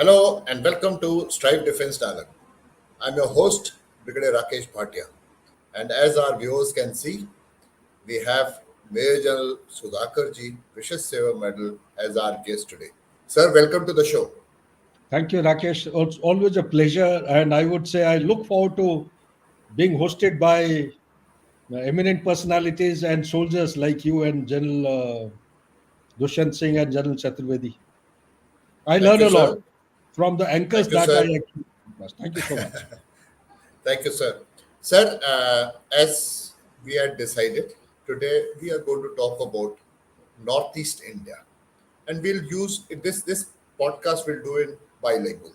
Hello and welcome to Strive Defense Dialogue. I'm your host, Brigadier Rakesh Bhatia. And as our viewers can see, we have Major General Sudhakar ji, Vishwas Seva Medal, as our guest today. Sir, welcome to the show. Thank you, Rakesh. It's always a pleasure. And I would say I look forward to being hosted by eminent personalities and soldiers like you and General Dushyant Singh and General Chaturvedi. I Thank learn you, a lot sir. from the anchors Thank you, that I sir. actually witnessed. Thank you so much. Thank you, sir. Sir, as we had decided, today we are going to talk about Northeast India. And we'll use this podcast will do in bilingual.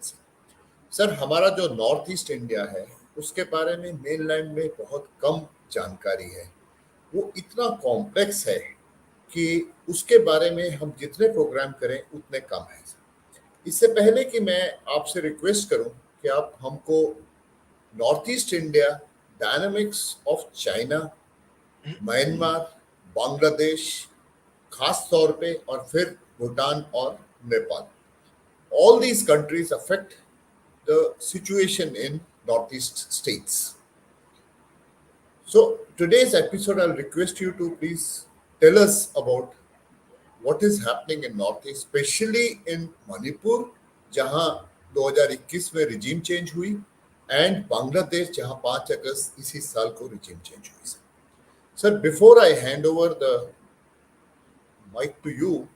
Sir हमारा जो north east India है उसके बारे में mainland में बहुत कम जानकारी है। वो इतना कॉम्प्लेक्स है कि उसके बारे में हम जितने प्रोग्राम करें उतने कम है। इससे पहले कि मैं आपसे रिक्वेस्ट करूं कि आप हमको north east India, dynamics of China, Myanmar, Bangladesh खास तौर पे और फिर भूटान और Nepal, all these countries affect the situation in northeast states. So today's episode, I'll request you to please tell us about what is happening in northeast, especially in Manipur, जहां 2021 में regime change हुई, and Bangladesh, जहां 5 अगस्त इसी साल को regime change हुई। Sir, before I hand over the mic to you,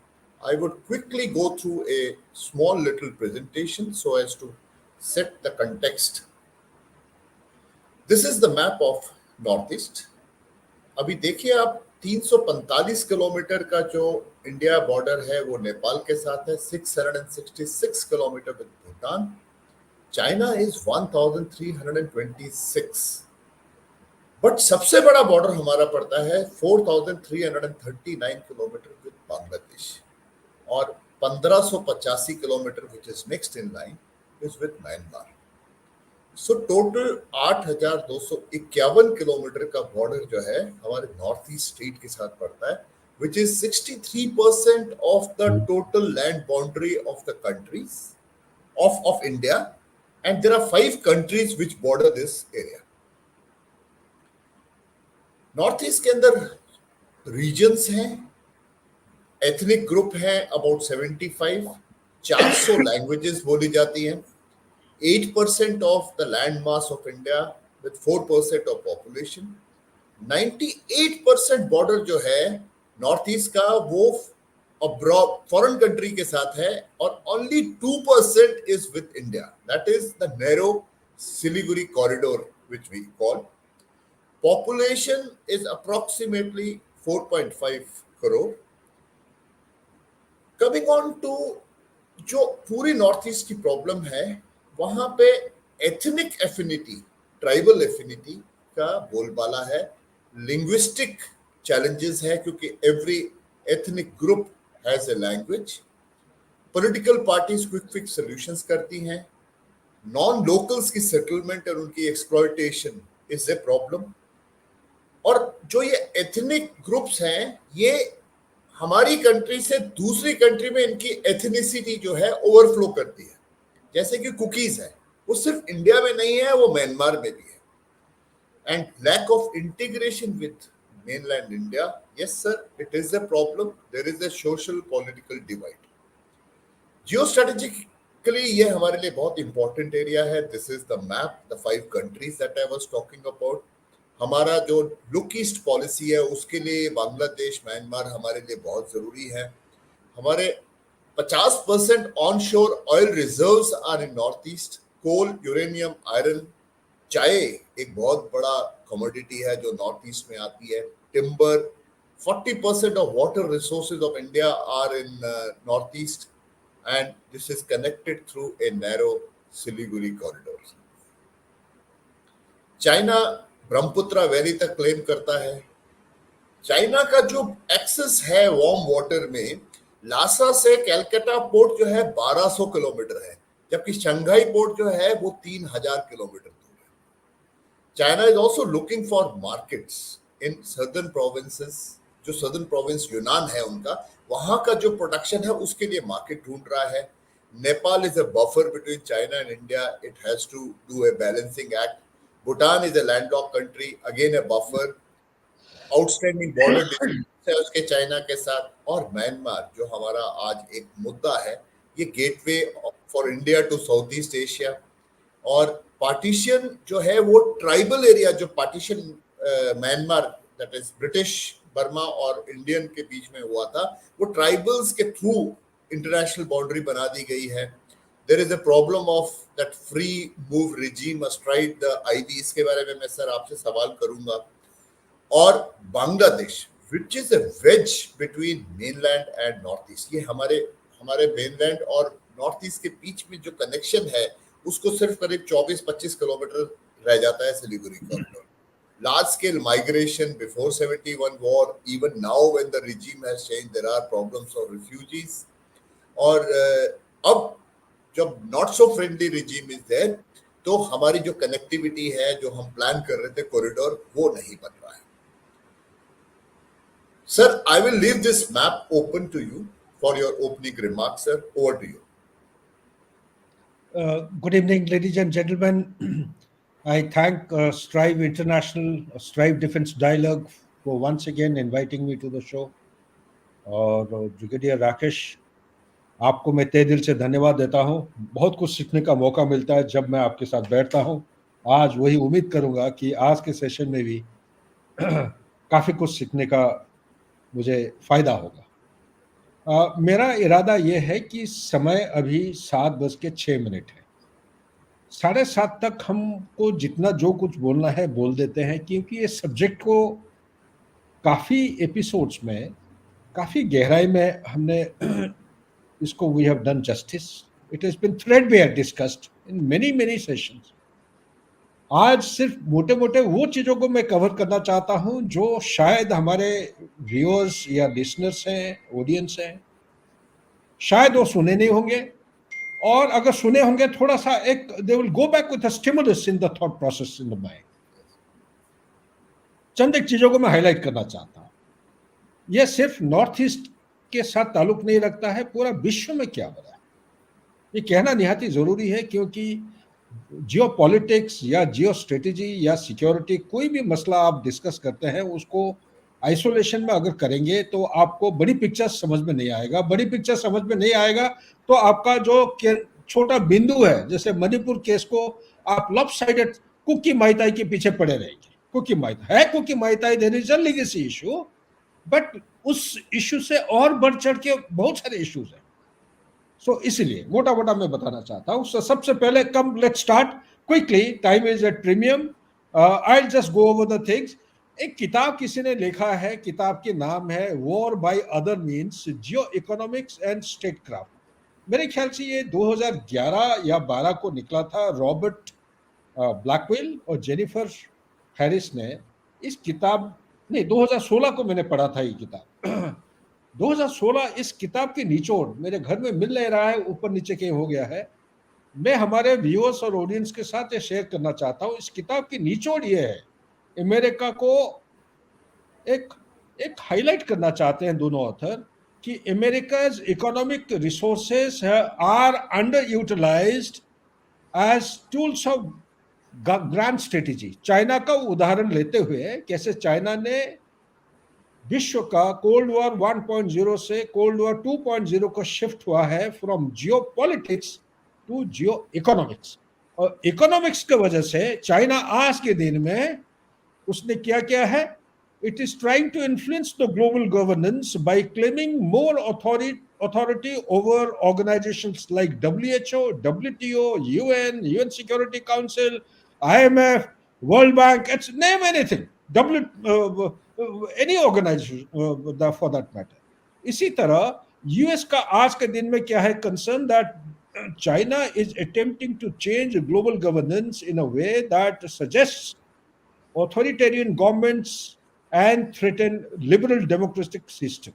I would quickly go through a small little presentation so as to set the context. This is the map of Northeast. अभी देखिए आप 345 kilometre का जो India border है वो नेपाल के साथ है, 666 kilometre with Bhutan. China is 1326, but सबसे बड़ा बॉर्डर हमारा पड़ता है 4339 किलोमीटर विद बांग्लादेश, और 1585 kilometre which is next in line is with Myanmar. So total 8251 kilometre का बॉर्डर जो है हमारे नॉर्थ ईस्ट स्टेट के साथ पड़ता है, which is 63% of the total land boundary of the countries of India, and there are 5 countries which border this area. North east के अंदर रीजन्स हैं, एथनिक ग्रुप है अबाउट 75, 400 लैंग्वेजेस बोली जाती हैं, 8% of the land mass of India with 4% of population. 98% border जो है north east का वो अब्रॉड फॉरेन कंट्री के साथ है, और only 2% is with India, that is the narrow Siliguri corridor which we call. Population is approximately 4.5 crore. Coming on to जो पूरी नॉर्थ ईस्ट की प्रॉब्लम है, वहां पे एथनिक एफिनिटी, ट्राइबल एफिनिटी का बोलबाला है, लिंग्विस्टिक चैलेंजेस है क्योंकि every ethnic group has a language. Political parties quick fix solutions करती हैं, नॉन लोकल्स की सेटलमेंट और उनकी एक्सप्लॉयटेशन इज ए प्रॉब्लम। और जो ये एथनिक ग्रुप्स हैं ये हमारी कंट्री से दूसरी कंट्री में इनकी एथनिसिटी जो है ओवरफ्लो करती है। जैसे कि कुकीज है, वो सिर्फ इंडिया में नहीं है, वो म्यांमार में भी है। And lack of integration with mainland India, yes sir, it is a problem. There is a social political divide. Geo strategically ये हमारे लिए बहुत इंपॉर्टेंट एरिया है। This is the map, the 5 countries that I was talking about. हमारा जो look east policy है उसके लिए बांग्लादेश, म्यांमार हमारे लिए बहुत जरूरी है। हमारे 50% onshore oil reserves are in north east. Coal, uranium, iron, चाय एक बहुत बड़ा कमोडिटी है जो नॉर्थ ईस्ट में आती है। Timber, 40% of water resources of India are in north east, and this is connected through a narrow Siliguri corridor. China Brahmaputra valley तक क्लेम करता है। चाइना का जो एक्सेस है वार्म वाटर में, लासा से कैलकाटा पोर्ट जो है 1200 किलोमीटर है, जबकि शंघाई पोर्ट जो है वो 3000 किलोमीटर दूर है। China is also looking for markets in southern provinces. जो सदर्न प्रोविंस यूनान है उनका, वहां का जो प्रोडक्शन है उसके लिए मार्केट ढूंढ रहा है। Nepal is a buffer between China and India. It has to do a balancing act. Bhutan is a landlocked country, again a buffer. Outstanding border dispute है उसके चाइना के साथ, और म्यांमार जो हमारा आज एक मुद्दा है, ये gateway for India to south east Asia. और पार्टीशन जो है वो ट्राइबल एरिया, जो partition Myanmar that is British Burma और इंडियन के बीच में हुआ था, वो ट्राइबल्स के थ्रू इंटरनेशनल बाउंड्री बना दी गई है। There is a problem of that free move regime astride the IB, इसके बारे में मैं सर आपसे सवाल करूंगा। और Bangladesh which is a wedge between mainland and north east, ये हमारे मेनलैंड और नॉर्थ ईस्ट के बीच में जो कनेक्शन है उसको सिर्फ करीब 24-25 किलोमीटर रह जाता है Siliguri corridor. Large scale migration before 71 war, even now when the regime has changed, there are problems of refugees। और अब जब not so friendly regime is there, तो हमारी जो कनेक्टिविटी है, जो हम प्लान कर रहे थे कॉरिडोर, वो नहीं बन रहा है। Sir, I will leave this map open to you for your opening remarks, sir. Over to you. Good evening, ladies and gentlemen. I thank Strive International, Strive Defense Dialogue for once again inviting me to the show. और brigadier Rakesh, आपको मैं तहे दिल से धन्यवाद देता हूं। बहुत कुछ सीखने का मौका मिलता है जब मैं आपके साथ बैठता हूं। आज वही उम्मीद करूंगा कि आज के सेशन में भी काफ़ी कुछ सीखने का मुझे फ़ायदा होगा। मेरा इरादा यह है कि समय अभी 7:06 है। 7:30 तक हमको जितना जो कुछ बोलना है बोल देते हैं, क्योंकि ये सब्जेक्ट को काफ़ी एपिसोड्स में काफ़ी गहराई में हमने इसको we have done justice. It has been threadbare discussed in many sessions. आज सिर्फ मोटे मोटे वो चीज़ों को मैं कवर करना चाहता हूं जो शायद हमारे व्यूअर्स या लिसनर्स हैं, ऑडियंस हैं, शायद वो सुने नहीं होंगे, और अगर सुने होंगे थोड़ा सा एक they will go back with a stimulus in the thought process in the mind. चंद एक चीज़ों को मैं हाईलाइट करना चाहता हूं। यह सिर्फ नॉर्थ ईस्ट के साथ ताल्लुक नहीं रखता है, पूरा विश्व में क्या हो रहा है ये कहना निहाती ज़रूरी है, क्योंकि जियो पॉलिटिक्स या जियो स्ट्रेटेजी या सिक्योरिटी कोई भी मसला आप डिस्कस करते हैं, उसको आइसोलेशन में अगर करेंगे तो आपको बड़ी पिक्चर समझ में नहीं आएगा। बड़ी पिक्चर समझ में नहीं आएगा तो आपका जो छोटा बिंदु है, जैसे मणिपुर केस को आप लॉपसाइडेड कुकी माइताई के पीछे पड़े रहेंगे। Kuki Meitei there is a legacy issue, but उस इशू से और बढ़ चढ़ के बहुत सारे इश्यूज हैं। सो इसलिए मोटा मोटा मैं बताना चाहता हूँ। सबसे पहले come let's start quickly, time is at premium. I just go over the things. एक किताब किसी ने लिखा है, किताब के नाम है war by other means, Jio economics and state craft. मेरे ख्याल से ये 2011 या 12 को निकला था। रॉबर्ट ब्लैकवेल और जेनिफर हैरिस ने इस किताब, नहीं 2016 को मैंने पढ़ा था ये किताब। 2016 इस किताब की निचोड़ मेरे घर में मिल नहीं रहा है, ऊपर नीचे कहीं हो गया है। मैं हमारे व्यूअर्स और ऑडियंस के साथ ये शेयर करना चाहता हूँ। इस किताब की निचोड़ ये है, अमेरिका को एक हाईलाइट करना चाहते हैं दोनों ऑथर कि America's economic resources are underutilised as tools of grand strategy. China का उदाहरण लेते हुए कैसे चाइना ने विश्व का कोल्ड वॉर 1.0 से कोल्ड वॉर 2.0 को शिफ्ट हुआ है from geo politics to geo economics. और इकोनॉमिक्स की वजह से चाइना आज के दिन में उसने क्या है, it is trying to influence the global governance by claiming more authority over organizations like WHO, WTO, UN Security Council, IMF, World Bank, it's name anything, any organization for that matter. इसी तरह US का आज के दिन में क्या है concern, that China is attempting to change global governance in a way that suggests authoritarian governments and threaten liberal democratic system.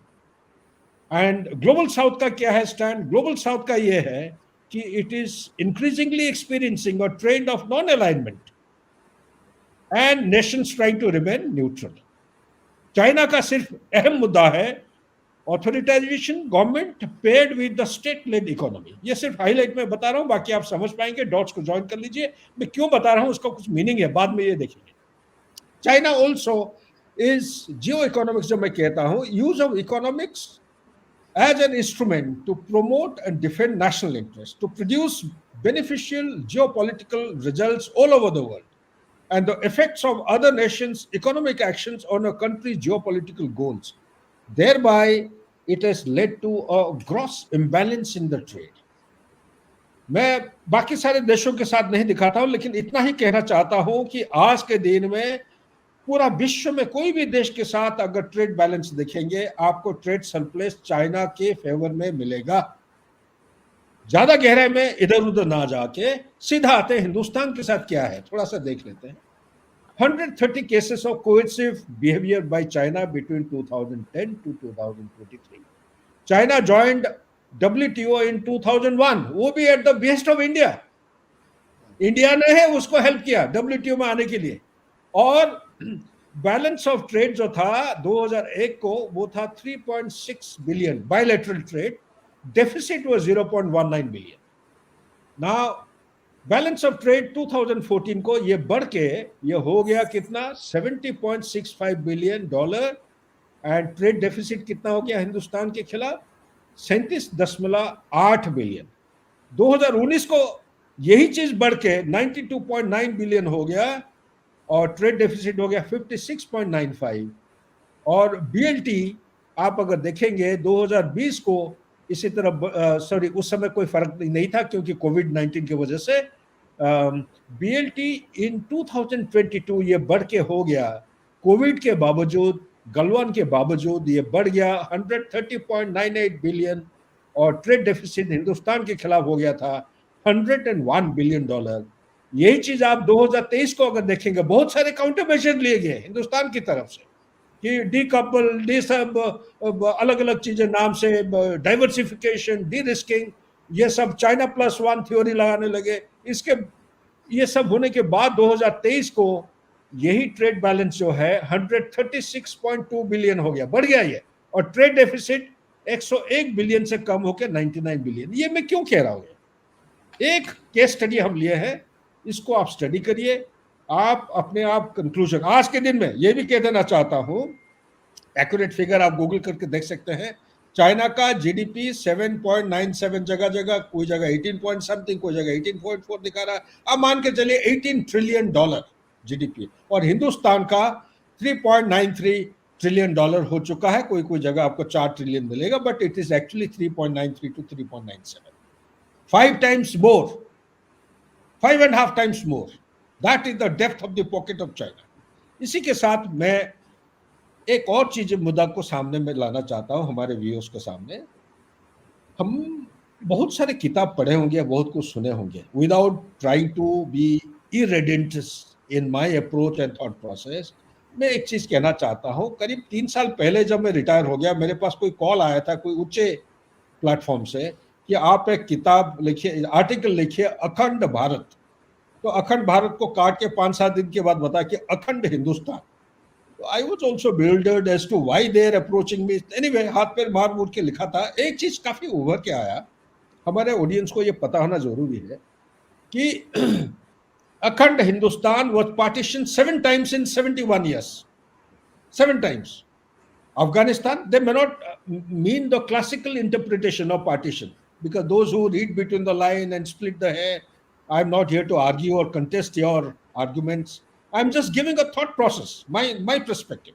And global south का क्या है स्टैंड? ग्लोबल साउथ का ये है कि it is increasingly experiencing a trend of non alignment and nations trying to remain neutral. China का सिर्फ अहम मुद्दा है authoritarian government paired with the state led economy. ये सिर्फ हाईलाइट में बता रहा हूं, बाकी आप समझ पाएंगे, डॉट्स को ज्वाइन कर लीजिए। मैं क्यों बता रहा हूं उसका कुछ मीनिंग है, बाद में ये देखेंगे। China also is Jio economics, जो मैं कहता हूं, use of economics as an instrument to promote and defend national interests, to produce beneficial geopolitical results all over the world, and the effects of other nations' economic actions on a country's geopolitical goals. Thereby, it has led to a gross imbalance in the trade. मैं बाकी सारे देशों के साथ नहीं दिखाता हूं, लेकिन इतना ही कहना चाहता हूं कि आज के दिन में पूरा विश्व में कोई भी देश के साथ अगर ट्रेड बैलेंस देखेंगे, आपको ट्रेड सरप्लस चाइना के फेवर में मिलेगा। ज्यादा गहराई में इधर उधर ना जाके सीधा आते हैं हिंदुस्तान के साथ क्या है, थोड़ा सा देख लेते हैं। 130 cases of coercive behavior by China between 2010 to 2023. China joined WTO in 2001, वो भी at the best of India. India ने है उसको हेल्प किया WTO में आने के लिए। और बैलेंस ऑफ ट्रेड जो था 2001 को, वो था 3.6 billion bilateral trade, deficit was 0.19 billion. Now balance of trade 2014 को ये बढ़ के ये हो गया कितना, 70.65 billion dollar, and trade deficit कितना हो गया हिंदुस्तान के खिलाफ, 37.8 बिलियन। 2019 को यही चीज बढ़ के 92.9 बिलियन हो गया और ट्रेड डेफिसिट हो गया 56.95। और बीएलटी आप अगर देखेंगे 2020 को इसी तरह, सॉरी उस समय कोई फर्क नहीं था क्योंकि कोविड-19 की वजह से, बीएलटी इन 2022 ये बढ़ के हो गया, कोविड के बावजूद, गलवान के बावजूद ये बढ़ गया 130.98 बिलियन, और ट्रेड डेफिसिट हिंदुस्तान के खिलाफ हो गया था 101 बिलियन डॉलर। यही चीज आप 2023 को अगर देखेंगे, बहुत सारे काउंटर मेजर लिए गए हिंदुस्तान की तरफ से कि डीकपल, डी सब अलग अलग चीजें नाम से, डाइवर्सिफिकेशन, डी रिस्किंग, ये सब चाइना +1 थ्योरी लगाने लगे। इसके ये सब होने के बाद 2023 को यही ट्रेड बैलेंस जो है 136.2 बिलियन हो गया, बढ़ गया ये, और ट्रेड डेफिसिट 101 बिलियन से कम होकर 99 बिलियन। ये मैं क्यों कह रहा हूं? एक केस स्टडी हम लिए हैं, इसको आप स्टडी करिए, आप अपने आप कंक्लूजन। आज के दिन में ये भी कह देना चाहता हूं, एक्यूरेट फिगर आप गूगल करके देख सकते हैं, चाइना का जीडीपी 7.97 जगह जगह, कोई जगह 18 पॉइंट समथिंग, कोई जगह 18.4 दिखा रहा है। अब मान के चलिए 18 ट्रिलियन डॉलर जीडीपी, और हिंदुस्तान का 3.93 ट्रिलियन डॉलर हो चुका है। कोई कोई जगह आपको 4 ट्रिलियन मिलेगा, but it is actually 3.93 to 3.97, 5 times more, 5.5 times more. That is the depth of the pocket of China. इसी के साथ मैं एक और चीज मुद्दा को सामने में लाना चाहता हूं हमारे व्यूअर्स के सामने। हम बहुत सारे किताब पढ़े होंगे, बहुत कुछ सुने होंगे, without trying to be irreverent in my approach and thought process. मैं एक चीज कहना चाहता हूं, करीब 3 साल पहले जब मैं रिटायर हो गया, मेरे पास कोई कॉल आया था कोई ऊंचे प्लेटफॉर्म से कि आप एक किताब लिखिए, आर्टिकल लिखिए अखंड भारत। तो अखंड भारत को काट के 5-7 दिन के बाद बता कि अखंड हिंदुस्तान। तो I was also bewildered as to why they are approaching me. Anyway, हाथ पैर मार मूर के लिखा था। एक चीज काफी उभर के आया, हमारे ऑडियंस को ये पता होना जरूरी है कि अखंड Hindustan was partitioned 7 times in 71 years. 7 times. Afghanistan, they may not mean the classical interpretation of partition, because those who read between the line and split the hair, I'm not here to argue or contest your arguments. I'm just giving a thought process, my perspective.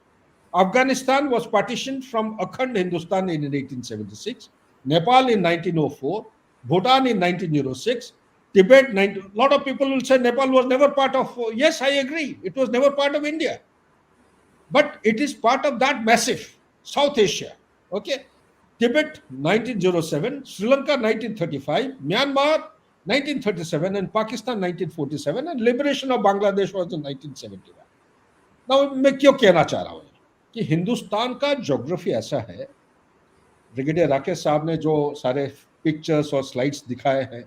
Afghanistan was partitioned from Akhand Hindustan in 1876, Nepal in 1904, Bhutan in 1906, Tibet. A lot of people will say Nepal was never part of. Yes, I agree. It was never part of India, but it is part of that massive South Asia. Okay, Tibet 1907, Sri Lanka 1935, Myanmar 1937, and Pakistan 1947, and liberation of Bangladesh was in 1971. Now मैं क्यों कहना चाह रहा हूँ कि हिंदुस्तान का geography ऐसा है, ब्रिगेडियर राकेश साहब ने जो सारे पिक्चर्स और स्लाइड्स दिखाए हैं,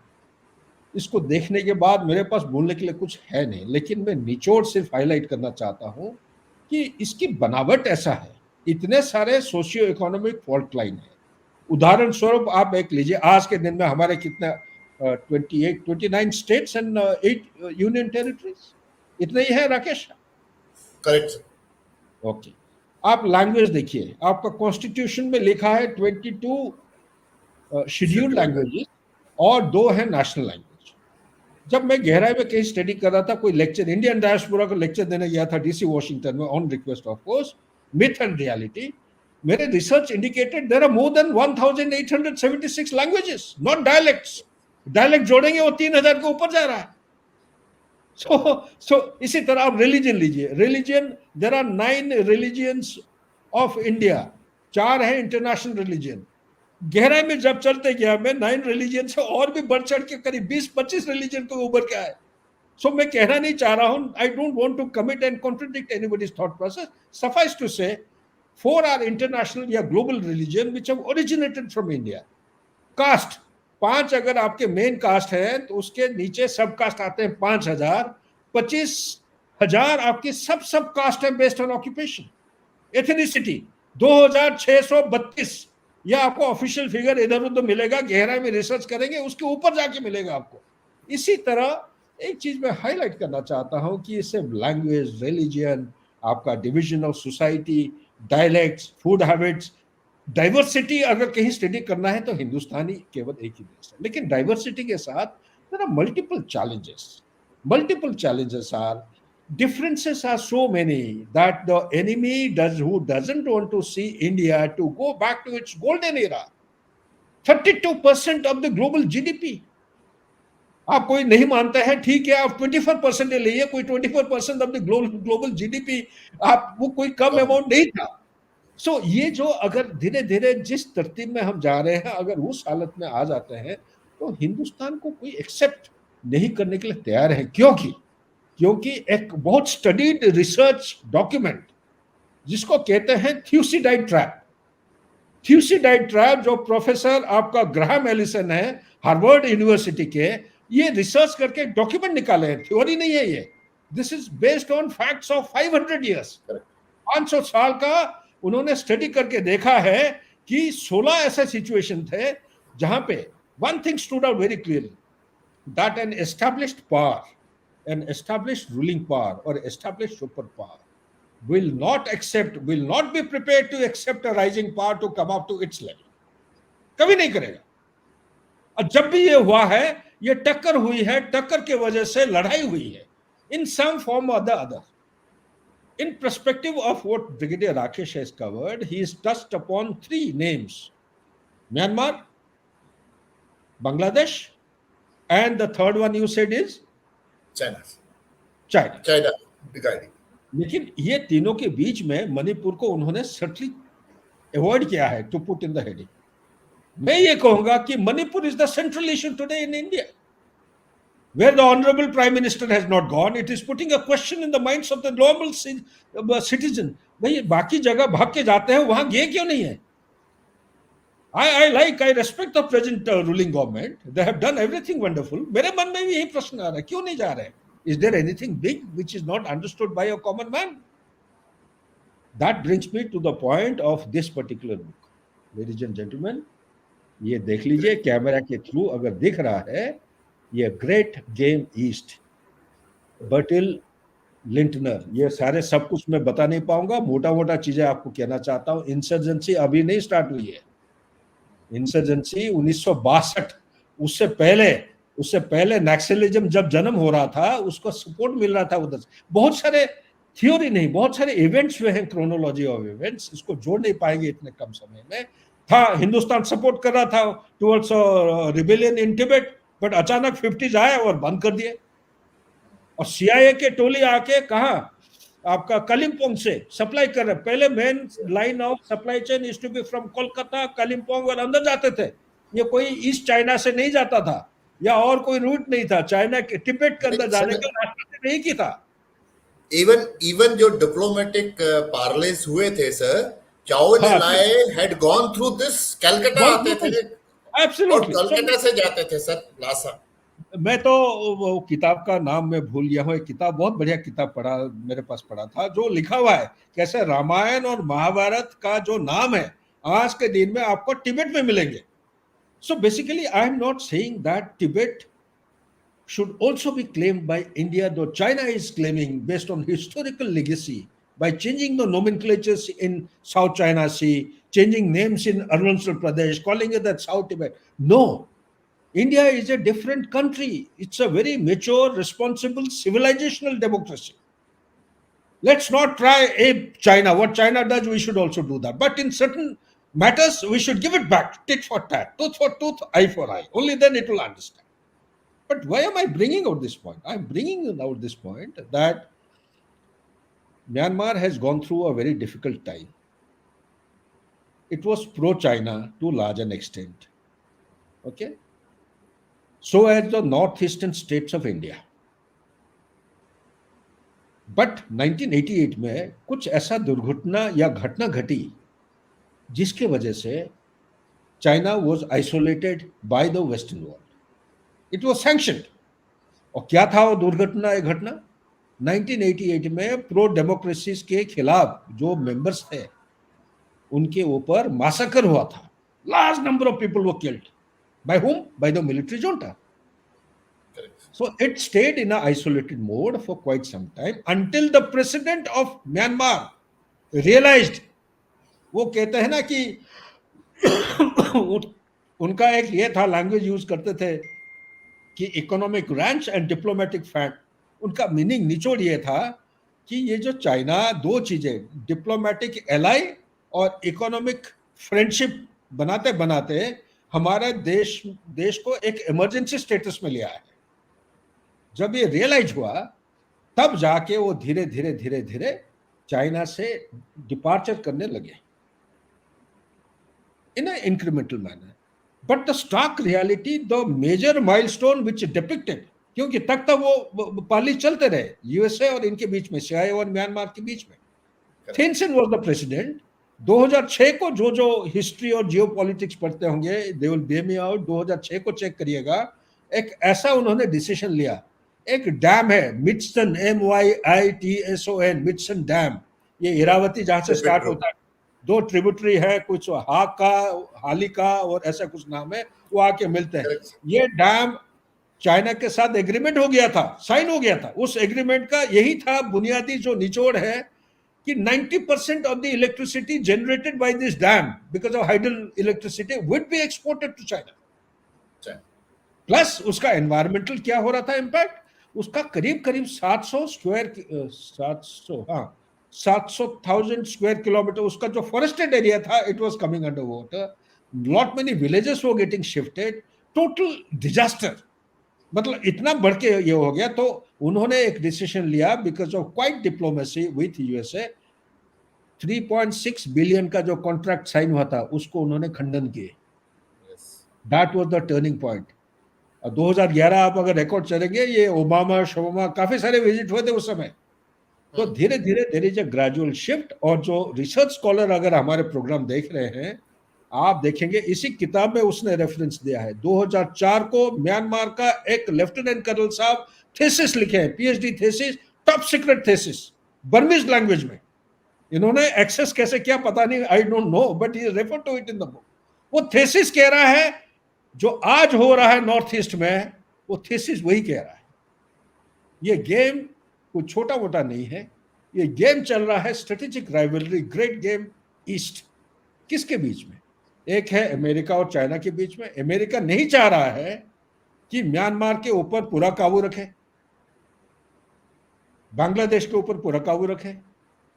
इसको देखने के बाद मेरे पास बोलने के लिए कुछ है नहीं, लेकिन मैं निचोड़ सिर्फ हाईलाइट करना चाहता हूँ कि इसकी बनावट ऐसा है इतने सारे सोशियो इकोनॉमिक फॉल्ट लाइन है। उदाहरण स्वरूप आप एक लीजिए, आज के दिन में हमारे कितना 29 स्टेट्स एंड 8 यूनियन टेरिटरीज, इतने ही है राकेश। Correct sir. ओके, आप लैंग्वेज देखिए, आपका कॉन्स्टिट्यूशन में लिखा है 22 शेड्यूल्ड लैंग्वेजेस और 2 है नेशनल लैंग्वेज। जब मैं गहराई में कहीं स्टडी कर रहा था, कोई लेक्चर इंडियन डायस्पोरा को लेक्चर देने गया था डीसी वॉशिंगटन में on request of course, myth and reality, मेरे research indicated there are more than 1876 languages, not dialects. Dialect जोड़ेंगे वो 3000 के ऊपर जा रहा है। सो इसी तरह आप रिलीजन लीजिए, religion there are 9 religions of India, 4 है इंटरनेशनल रिलीजन। गहराई में जब चलते गया मैं 9 रिलीजन से और भी बढ़ चढ़ के करीब 20-25 रिलीजन को उभर के आए। सो मैं कहना नहीं चाह रहा हूं, I don't want to commit and contradict anybody's thought process, suffice to say 4 are international या global religion which have originated from India. Caste 5 अगर आपके मेन कास्ट है तो उसके नीचे सब कास्ट आते हैं 5000, 25,000 आपके सब कास्ट है बेस्ड ऑन ऑक्यूपेशन। एथनिसिटी 2632, यह आपको ऑफिशियल फिगर इधर उधर मिलेगा, गहराई में रिसर्च करेंगे उसके ऊपर जाके मिलेगा आपको। इसी तरह एक चीज मैं हाईलाइट करना चाहता हूं कि इससे लैंग्वेज, रिलीजन, आपका division of society, dialects, food habits, diversity अगर कहीं स्टडी करना है तो हिंदुस्तानी केवल एक ही देश है, लेकिन डाइवर्सिटी के साथ there are multiple challenges are differences are so many that the enemy who doesn't want to see India to go back to its golden era, 32% of the global GDP। आप कोई नहीं मानते हैं ठीक है, आप 24% ले लीजिए, कोई 24% ऑफ द ग्लोबल जीडीपी, आप वो कोई कम अमाउंट नहीं था। सो ये जो अगर धीरे धीरे जिस तरतीब में हम जा रहे हैं, अगर उस हालत में आ जाते हैं तो हिंदुस्तान को कोई एक्सेप्ट नहीं करने के लिए तैयार है। क्योंकि एक बहुत स्टडीड रिसर्च डॉक्यूमेंट जिसको कहते हैं थ्यूसिडाइड ट्रैप, जो प्रोफेसर आपका ग्राहम एलिसन है हार्वर्ड यूनिवर्सिटी के, ये रिसर्च करके डॉक्यूमेंट निकाले हैं, थ्योरी नहीं है ये। This is based on facts of 500 years, 500 साल का उन्होंने स्टडी करके देखा है कि 16 ऐसे सिचुएशन थे जहां पे one thing stood out very clearly, that an established power, an established ruling power और established super power will not be prepared to accept a rising power to come up to its level, कभी नहीं करेगा। और जब भी ये हुआ है, ये टक्कर हुई है, टक्कर के वजह से लड़ाई हुई है in some form or the other। In perspective of what Brigadier Rakesh has covered, he has touched upon 3 names: Myanmar, Bangladesh, and the third one you said is China dividing। लेकिन ये तीनों के बीच में मणिपुर को उन्होंने सटली अवॉइड किया है to put in the heading. मैं ये कहूंगा कि Manipur is the central issue today in India, where the honorable prime minister has not gone. It is putting a question in the minds of the normal citizen। भाई बाकी जगह भाग के जाते हैं, वहां गए क्यों नहीं है? I respect the present ruling government, they have done everything wonderful। मेरे मन में भी यही प्रश्न आ रहा है, क्यों नहीं जा रहे हैं? Is there anything big which is not understood by a common man? That brings me to the point of this particular book। Ladies and gentlemen, ये देख लीजिए कैमरा के थ्रू अगर दिख रहा है, ये great game east, Bertil Lintner, ये सारे सब कुछ मैं बता नहीं पाऊंगा, मोटा मोटा चीजें आपको कहना चाहता हूं। इंसर्जेंसी अभी नहीं स्टार्ट हुई है, इंसर्जेंसी 1962, उससे पहले नक्सलिज्म जब जन्म हो रहा था, उसको सपोर्ट मिल रहा था उधर से। बहुत सारे थ्योरी नहीं, बहुत सारे इवेंट्स जो हैं, क्रोनोलॉजी ऑफ इवेंट्स, इसको जोड़ नहीं पाएंगे इतने कम समय में। था हिंदुस्तान सपोर्ट कर रहा था towards rebellion in Tibet, but अचानक 50s आए और बंद कर दिए। और सीआईए के टोली आके कहा आपका कालिम्पोंग से सप्लाई कर रहे। पहले main line of supply chain is to be from Kolkata, Kalimpong और अंदर जाते थे। ये कोई ईस्ट चाइना से नहीं जाता था या और कोई रूट नहीं था, चाइना के तिब्बत के अंदर जाने का रास्ता नहीं की था। इवन जो डिप्लोमेटिक पार्लेस हुए थे सर, चाओ ने लाए had gone through this, Calcutta आते थे, और कलकत्ता से जाते थे सर लासा। मैं तो वो किताब का नाम मैं भूल गया हूँ, एक किताब बहुत बढ़िया किताब पढ़ा, मेरे पास पढ़ा था, जो लिखा हुआ है कैसे रामायण और महाभारत का जो नाम है आज के दिन में आपको तिब्बत में मिलेंगे. So basically I am not saying that Tibet should also be claimed by India, though China is claiming based on historical legacy by changing the nomenclatures in South China Sea, changing names in Arunachal Pradesh, calling it that South Tibet. No, India is a different country. It's a very mature, responsible, civilizational democracy. Let's not try ape China. What China does, we should also do that. But in certain matters, we should give it back, tit for tat, tooth for tooth, eye for eye. Only then it will understand. But why am I bringing out this point? I'm bringing out this point that Myanmar has gone through a very difficult time. It was pro-China to a large an extent. Okay? So as the northeastern states of India. But 1988 में कुछ ऐसा दुर्घटना या घटना घटी जिसके वजह से China was isolated by the Western world. It was sanctioned. और क्या था वो दुर्घटना, ये घटना? 1988 में प्रो डेमोक्रेसीज के खिलाफ जो मेंबर्स थे उनके ऊपर मासकर हुआ था. Large number of people were killed. By whom? By the military junta. So it stayed in an isolated mode for quite some time until the president of Myanmar realized, वो कहते हैं ना कि उनका एक ये था, लैंग्वेज यूज करते थे कि economic ranch and diplomatic fact. उनका मीनिंग निचोड़ ये था कि ये जो चाइना, दो चीजें, डिप्लोमेटिक एलाई और इकोनॉमिक फ्रेंडशिप बनाते बनाते हमारे देश को एक इमरजेंसी स्टेटस में लिया है. जब ये रियलाइज हुआ तब जाके वो धीरे धीरे धीरे धीरे चाइना से डिपार्चर करने लगे in an incremental manner. But the stark reality, the major milestone which depicted, क्योंकि तक वो पाली चलते रहे यूएसए और इनके बीच में, सीआईए और म्यांमार के बीच में. Thin Sen was the president. 2006 को जो हिस्ट्री और जियोपॉलिटिक्स पढ़ते होंगे, they will bay me out. 2006 को चेक करिएगा. एक ऐसा उन्होंने डिसीजन लिया. एक डैम है मिटसन, MYITSON, मिटसन डैम. ये इरावती जहां से स्टार्ट होता है, दो ट्रिब्यूटरी है, कुछ हालिका और ऐसा कुछ नाम है, वो आके मिलते हैं. ये डैम चाइना के साथ एग्रीमेंट हो गया था, साइन हो गया था. उस एग्रीमेंट का यही था बुनियादी जो निचोड़ है कि 90% of the electricity generated by this dam because of hydel electricity would be exported to China. Plus उसका एनवायरमेंटल क्या हो रहा था इम्पैक्ट, उसका करीब करीब 700,000 स्क्वायर किलोमीटर उसका जो फॉरेस्टेड एरिया था, it was coming under water. Lot many villages were getting shifted. Total disaster. मतलब इतना बढ़ के ये हो गया. तो उन्होंने एक डिसीजन लिया because of quite diplomacy with USA. 3.6 billion का जो कॉन्ट्रैक्ट साइन हुआ था उसको उन्होंने खंडन किए. That was the turning point. 2011 आप अगर रिकॉर्ड चलेंगे, ये ओबामा शोबामा काफी सारे विजिट हुए थे उस समय. तो धीरे धीरे there is a gradual shift. और जो रिसर्च स्कॉलर अगर हमारे प्रोग्राम देख रहे हैं, आप देखेंगे इसी किताब में उसने रेफरेंस दिया है. 2004 को म्यांमार का एक लेफ्टिनेंट कर्नल साहब थीसिस लिखे हैं, PhD thesis, top secret thesis, Burmese language में. इन्होंने एक्सेस कैसे किया पता नहीं, I don't know, but he refer to it in the book. वो थीसिस कह रहा है जो आज हो रहा है नॉर्थ ईस्ट में, वो थीसिस वही कह रहा है. ये गेम कोई छोटा मोटा नहीं है. ये गेम चल रहा है strategic rivalry, great game east. किसके बीच में? एक है अमेरिका और चाइना के बीच में. अमेरिका नहीं चाह रहा है कि म्यांमार के ऊपर पूरा काबू रखे, बांग्लादेश के ऊपर पूरा काबू रखे,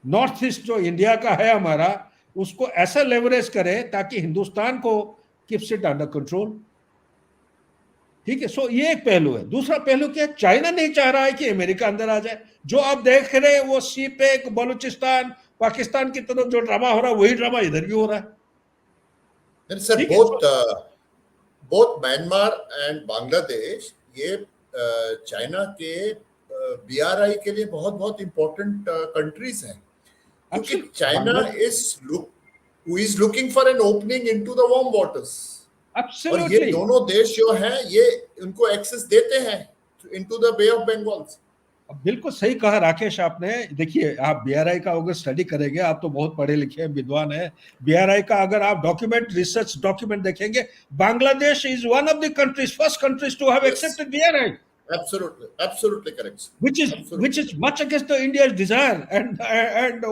नॉर्थ ईस्ट जो इंडिया का है हमारा, उसको ऐसा लेवरेज करे ताकि हिंदुस्तान को कीप्स इट अंडर कंट्रोल. ठीक है. सो ये एक पहलू है. दूसरा पहलू क्या है, चाइना नहीं चाह रहा है कि अमेरिका अंदर आ जाए. जो आप देख रहे हैं वो सीपेक, बलूचिस्तान, पाकिस्तान की तरफ जो ड्रामा हो रहा है वही ड्रामा इधर भी हो रहा है. Sir both Myanmar and Bangladesh ये चाइना के बीआरआई के लिए बहुत बहुत इंपॉर्टेंट कंट्रीज हैं, क्योंकि China is looking for an opening into the warm waters. और ये Absolutely. दोनों देश जो हैं ये उनको एक्सेस देते हैं into the bay of Bengal. बिल्कुल सही कहा राकेश आपने। देखिए, आप बीआरआई का अगर स्टडी करेंगे, आप तो बहुत पढ़े लिखे हैं, विद्वान हैं, बीआरआई का अगर आप डॉक्यूमेंट, रिसर्च डॉक्यूमेंट देखेंगे, Bangladesh is one of the countries, first countries to have yes, accepted BRI, absolutely correct, which is much against the India's desire and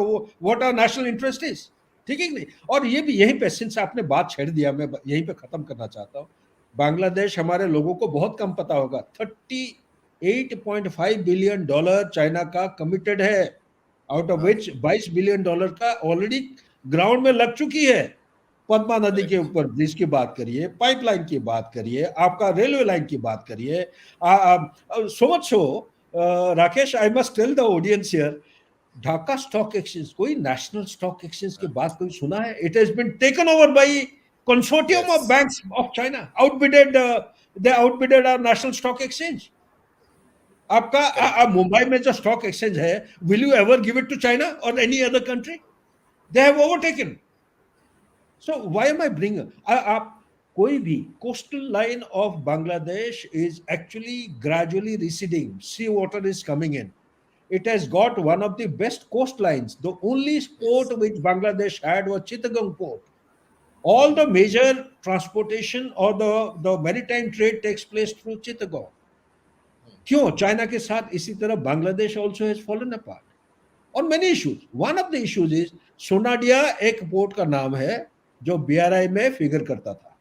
what our national interest is. ठीक है कि नहीं? और ये भी यहीं पे, सिंस आपने बात छेड़ दिया, मैं यहीं पे खत्म करना चाहता हूँ। बांग्लादेश हमारे लोगों को बहुत कम पता होगा, $38.5 बिलियन चाइना का कमिटेड है, आउट ऑफ विच $22 बिलियन का ऑलरेडी ग्राउंड में लग चुकी है। पद्मा नदी के ऊपर ब्रिज की बात करिए, पाइपलाइन की बात करिए, आपका रेलवे लाइन की बात करिए, so much so Rakesh, I must tell the audience here, Dhaka stock exchange, कोई नेशनल स्टॉक एक्सचेंज की बात कोई सुना है? It has been taken over by consortium of banks of China, outbidded, they outbidded our national stock exchange. आपका मुंबई में जो stock exchange है, will you ever give it to China और any other country? They have overtaken. So why am I bringing? आप कोई भी coastal line of Bangladesh is actually gradually receding. Sea water is coming in. It has got one of the best coastlines. The only port which Bangladesh had was Chittagong port. All the major transportation or the maritime trade takes place through Chittagong. क्यों? China के साथ इसी तरह Bangladesh also has fallen apart. On many issues. One of the issues is सोनाडिया एक port का नाम है जो बीआरआई में फिगर करता था।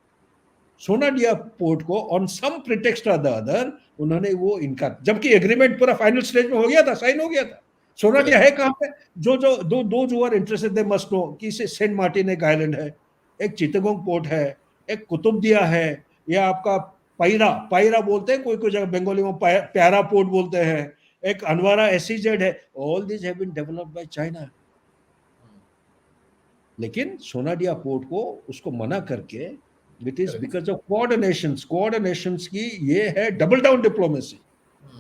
सोनाडिया पोर्ट को ऑन सम प्रिटेक्स्ट और द अदर उन्होंने वो इनकार, जबकि एग्रीमेंट पूरा फाइनल स्टेज में हो गया था, साइन हो गया था। सोनाडिया है कहां पे? जो जो दो are interested they must know कि सेंट मार्टिन एक आइलैंड है, एक चित्तगोंग पोर्ट है, एक कुतुबदिया है, या आपका पायरा पायरा बोलते हैं कोई कोई जगह बंगाली में, प्यारा पोर्ट बोलते हैं, एक अनवारा एसईजेड है। All this have been developed by China. लेकिन सोनाडिया पोर्ट को उसको मना करके, it is because of coordinations की ये है डबल डाउन डिप्लोमेसी।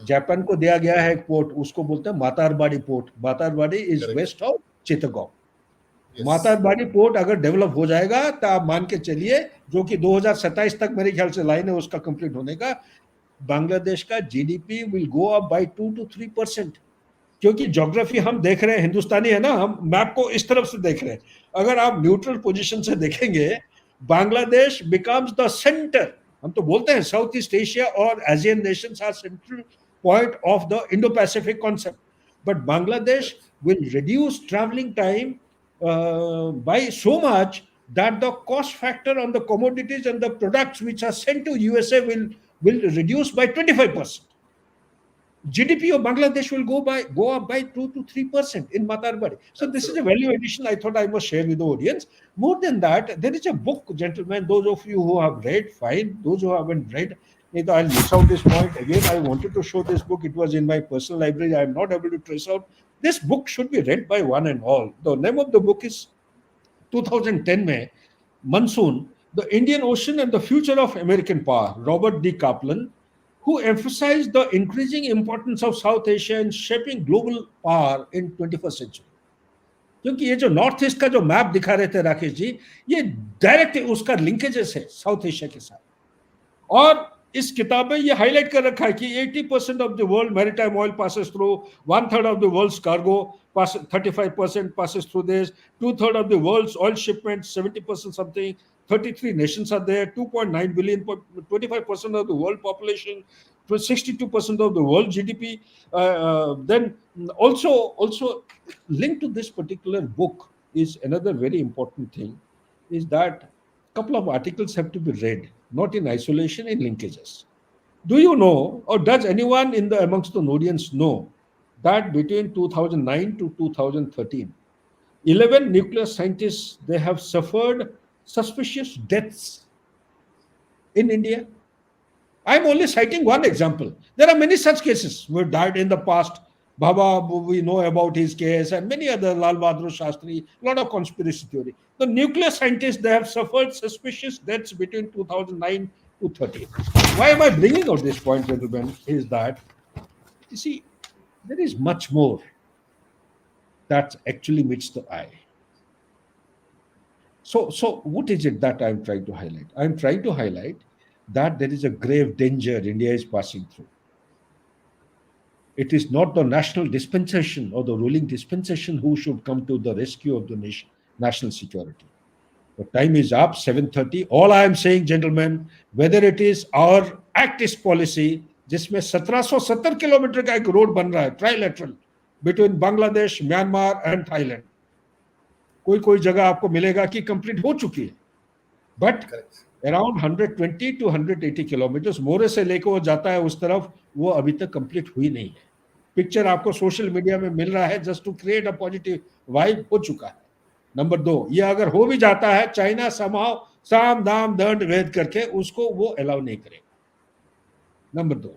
जापान को दिया गया है एक पोर्ट, उसको बोलते हैं Matarbari port. Matarbari is west of Chittagong. Matarbari port अगर डेवलप हो जाएगा तो आप मान के चलिए, जो कि 2027 तक मेरे ख्याल से लाइन है उसका कंप्लीट होने का, बांग्लादेश का GDP will go up by 2 to 3%। क्योंकि ज्योग्राफी हम देख रहे हैं, हिंदुस्तानी है ना, हम मैप को इस तरफ से देख रहे हैं। अगर आप न्यूट्रल पोजीशन से देखेंगे, बांग्लादेश बिकम्स द सेंटर। हम तो बोलते हैं साउथ ईस्ट एशिया और Asian nations are central point of the Indo Pacific concept, but Bangladesh will reduce travelling time by so much that the cost factor on the commodities and the products which are sent to USA will reduce by 25%. GDP of Bangladesh will go up by 2 to 3% in Matarbari. So this is a value addition I thought I must share with the audience. More than that, there is a book, gentlemen, those of you who have read, fine. Those who haven't read, I'll miss out this point. Again, I wanted to show this book. It was in my personal library. I am not able to trace out. This book should be read by one and all. The name of the book is 2010 में Monsoon, the Indian Ocean and the Future of American Power, Robert D. Kaplan, who emphasized the increasing importance of South Asia in shaping global power in 21st century. क्योंकि ये जो north east का जो map दिखा रहे थे राकेश जी, ये direct उसका लिंकेजेस है साउथ एशिया के साथ। और इस किताब में ये हाईलाइट कर रखा है कि 80% of the world maritime oil passes through, 1/3 of the world's cargo, 35% passes through this, 2/3 of the world's oil shipments, 70% something, 33 nations are there, 2.9 billion, 25% of the world population, 62% of the world GDP. Then also linked to this particular book is another very important thing, is that a couple of articles have to be read, not in isolation, in linkages. Do you know, or does anyone amongst the audience know, that between 2009 to 2013, 11 nuclear scientists, they have suffered suspicious deaths in India? I'm only citing one example. There are many such cases who died in the past. Baba, we know about his case, and many other, Lal Bahadur Shastri, a lot of conspiracy theory. The nuclear scientists, they have suffered suspicious deaths between 2009 to 13. Why am I bringing out this point, gentlemen, is that, you see, there is much more that actually meets the eye. So what is it that I'm trying to highlight? I'm trying to highlight that there is a grave danger India is passing through. It is not the national dispensation or the ruling dispensation who should come to the rescue of the nation, national security. The time is up, 7:30. All I am saying, gentlemen, whether it is our Act East policy, जिसमें 1770 kilometre का एक road बन रहा है trilateral between Bangladesh, Myanmar and Thailand, कोई कोई जगह आपको मिलेगा कि कंप्लीट हो चुकी है, बट अराउंड 120 to 180 किलोमीटर मोरे से लेकर वो जाता है उस तरफ, वो अभी तक कंप्लीट हुई नहीं है. पिक्चर आपको सोशल मीडिया में मिल रहा है just to create a positive vibe, हो चुका है. नंबर 2, ये अगर हो भी जाता है, चाइना समाव साम दाम दंड भेद करके उसको वो अलाउ नहीं करेगा. नंबर 2,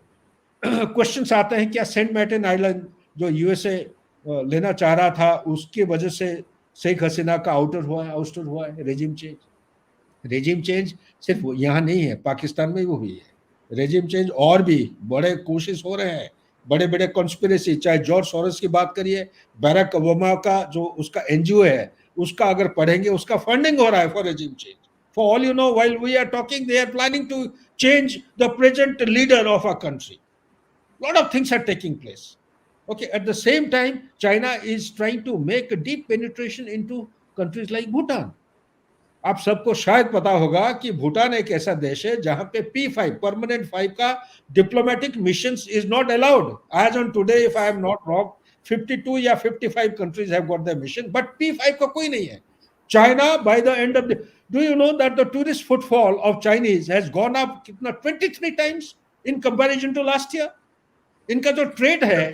क्वेश्चंस आते हैं क्या सेंट मार्टिन आइलैंड जो यूएसए लेना चाह रहा था उसकी वजह से शेख हसीना का आउटर हुआ है रेजिम चेंज सिर्फ यहाँ नहीं है, पाकिस्तान में भी हुई है रेजिम चेंज, और भी बड़े कोशिश हो रहे हैं, बड़े बड़े कॉन्स्पिरेसी, चाहे जॉर्ज सोरोस की बात करिए, बैरक ओबामा का जो उसका एनजीओ है उसका अगर पढ़ेंगे उसका फंडिंग हो रहा है for regime change. For all you know, while we are talking they are planning to change the present leader of our country. Lot of things are taking place. Okay, at the same time, China is trying to make a deep penetration into countries like Bhutan. आप सबको शायद पता होगा कि भूटान एक ऐसा देश है जहां पे P5 परमानेंट 5 का diplomatic missions is not allowed. As on today, if I am not wrong, 52 या 55 countries have got the mission, but P5 का कोई नहीं है. China, by the end of the, do you know that the tourist footfall of Chinese has gone up कितना 23 times in comparison to last year? इनका जो trade है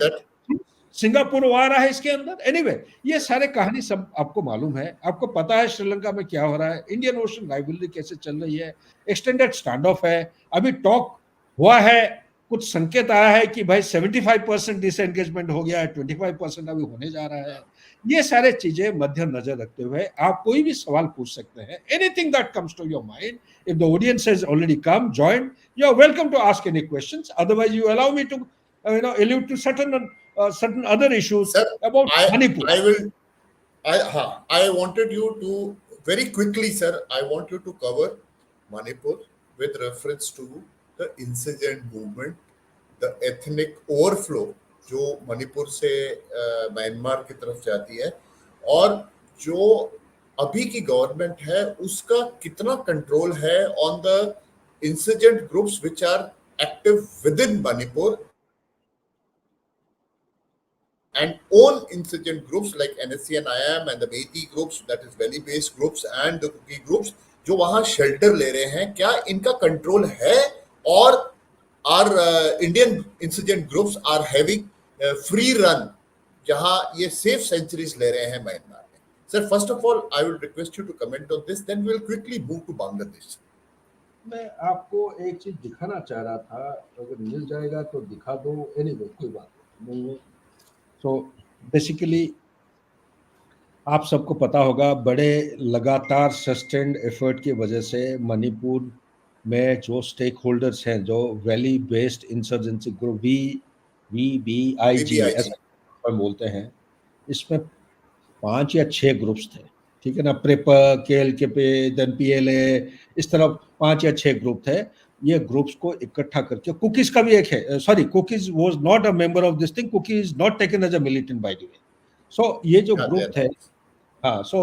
Singapore आ रहा है इसके अंदर. एनीवे, ये सारे कहानी सब आपको मालूम है, आपको पता है श्रीलंका में क्या हो रहा है, इंडियन ओशन राइवलरी कैसे चल रही है, एक्सटेंडेड स्टैंड ऑफ है, अभी टॉक हुआ है, कुछ संकेत आया है कि भाई 75% डिसएंगेजमेंट हो गया है, 25% अभी होने जा रहा है. ये सारे चीजें मध्य नजर रखते हुए आप कोई भी सवाल पूछ सकते हैं. Anything that comes to your mind, if the audience has already come join, you are welcome to ask any questions. Otherwise you allow me to allude to certain other issues. Sir, about Manipur. I wanted you to very quickly, sir, I want you to cover Manipur with reference to the insurgent movement, the ethnic overflow जो मणिपुर से Myanmar की तरफ जाती है, और जो अभी की गवर्नमेंट है उसका कितना कंट्रोल है on the insurgent groups which are active with in Manipur and own insurgent groups like NSC and IAM and the Meitei groups, that is valley based groups, and the Kuki groups जो वहां shelter ले रहे हैं, क्या इनका control है, और are Indian insurgent groups are having free run जहां ये सेफ सेंचुरीज ले रहे हैं म्यांमार में? Sir, first of all I will request you to comment on this, then we will quickly move to Bangladesh. मैं आपको एक चीज दिखाना चाह रहा था, अगर मिल जाएगा तो दिखा दो. एनीवे, कोई बात नहीं है. तो बेसिकली आप सबको पता होगा, बड़े लगातार सस्टेन्ड एफर्ट की वजह से मणिपुर में जो स्टेक होल्डर्स हैं, जो valley based insurgency group VBIG ऐसा बोलते हैं, इसमें 5 या 6 ग्रुप्स थे, ठीक है ना. प्रेप, KLKP, देन PLA, इस तरह 5 या 6 ग्रुप थे. ये ग्रुप्स को इकट्ठा करके, कुकीज का भी एक है, sorry, Kukis was not a member of this thing, Kukis not taken as a militant by the way. So ये जो ग्रुप थे, हाँ, सो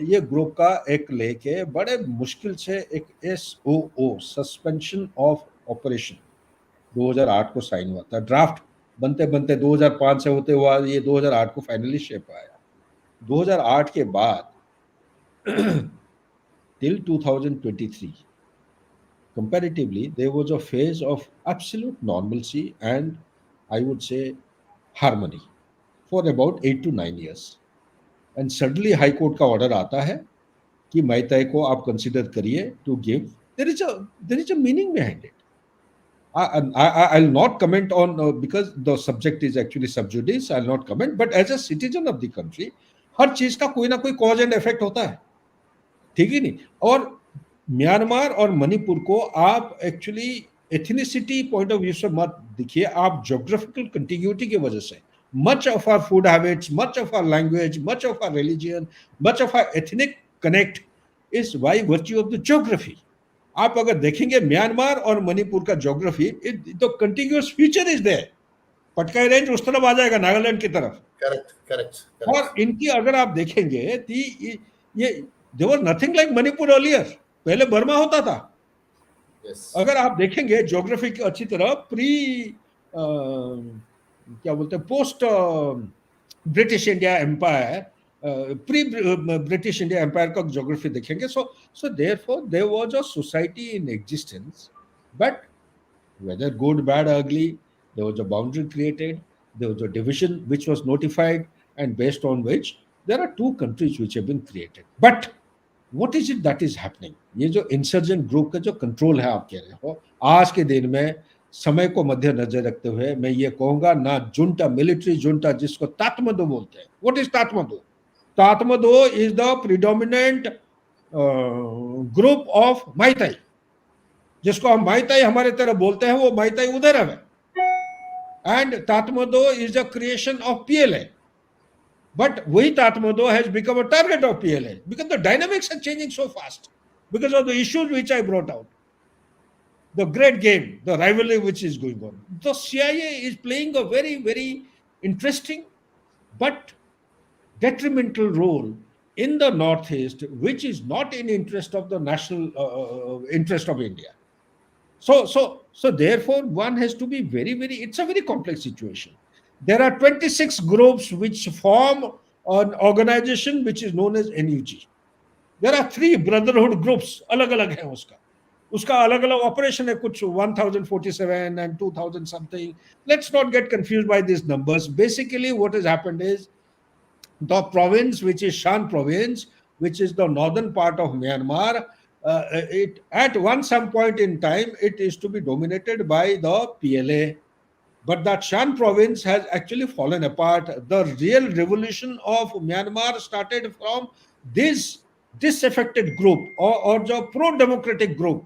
ये ग्रुप का एक लेके बड़े मुश्किल से एक SOO, सस्पेंशन ऑफ ऑपरेशन, 2008 को साइन हुआ था. ड्राफ्ट बनते बनते 2005 से होते हुआ ये 2008 को फाइनली शेप आया. 2008 के बाद till 2023 comparatively there was a phase of absolute normalcy and I would say harmony for about 8 to 9 years, and suddenly high court का order आता है कि मैतई को आप consider करिए to give. There is a meaning behind it. I'll not comment on because the subject is actually sub judice. I'll not comment, but as a citizen of the country, हर चीज का कोई ना कोई cause and effect होता है, ठीक है नहीं. और म्यांमार और मणिपुर को आप actually ethnicity point of view से मत देखिए, आप ज्योग्राफिकल कंटिन्यूटी की वजह से much of our food habits, much of our language, much of our religion, much of our ethnic connect is by virtue of the geography. आप अगर देखेंगे म्यांमार और मणिपुर का ज्योग्राफी, तो continuous feature is there. Patkai range उस तरफ आ जाएगा, नागालैंड की तरफ. करेक्ट करेक्ट और करेक्ट. इनकी अगर आप देखेंगे ये there was nothing like Manipur earlier. पहले बर्मा होता था. यस. अगर आप देखेंगे ज्योग्राफी की अच्छी तरह, क्या बोलते हैं, post British India empire, pre British India empire का ज्योग्राफी देखेंगे, so therefore there was a society in existence, but whether good, bad, ugly, there was a boundary created, there was a division which was notified, and based on which there are two countries which have been created. But what is it that is happening? ये जो insurgent group का जो control है, आप कह रहे हो, आज के दिन में समय को मध्य नजर रखते हुए मैं ये कहूंगा, ना जुंटा, मिलिट्री जुंटा जिसको तातमदो बोलते हैं. What is Tatmadaw? Tatmadaw is the predominant group of Meitei. जिसको हम माइताई हमारे तरह बोलते हैं, वो माइताई उधर है. And Tatmadaw is the creation of PLA. But वही Tatmadaw has become a target of PLA because the dynamics are changing so fast because of the issues which I brought out. The great game, the rivalry which is going on. The CIA is playing a very, very interesting but detrimental role in the Northeast, which is not in interest of the national interest of India. So therefore, one has to be very, very, it's a very complex situation. There are 26 groups which form an organization which is known as NUG. There are 3 brotherhood groups, अलग-अलग है उसका अलग-अलग operation है, कुछ 1047 and 2000 something. Let's not get confused by these numbers. Basically, what has happened is the province, which is Shan province, which is the northern part of Myanmar, it at some point in time, it is to be dominated by the PLA. But that Shan province has actually fallen apart. The real revolution of Myanmar started from this disaffected group or the pro-democratic group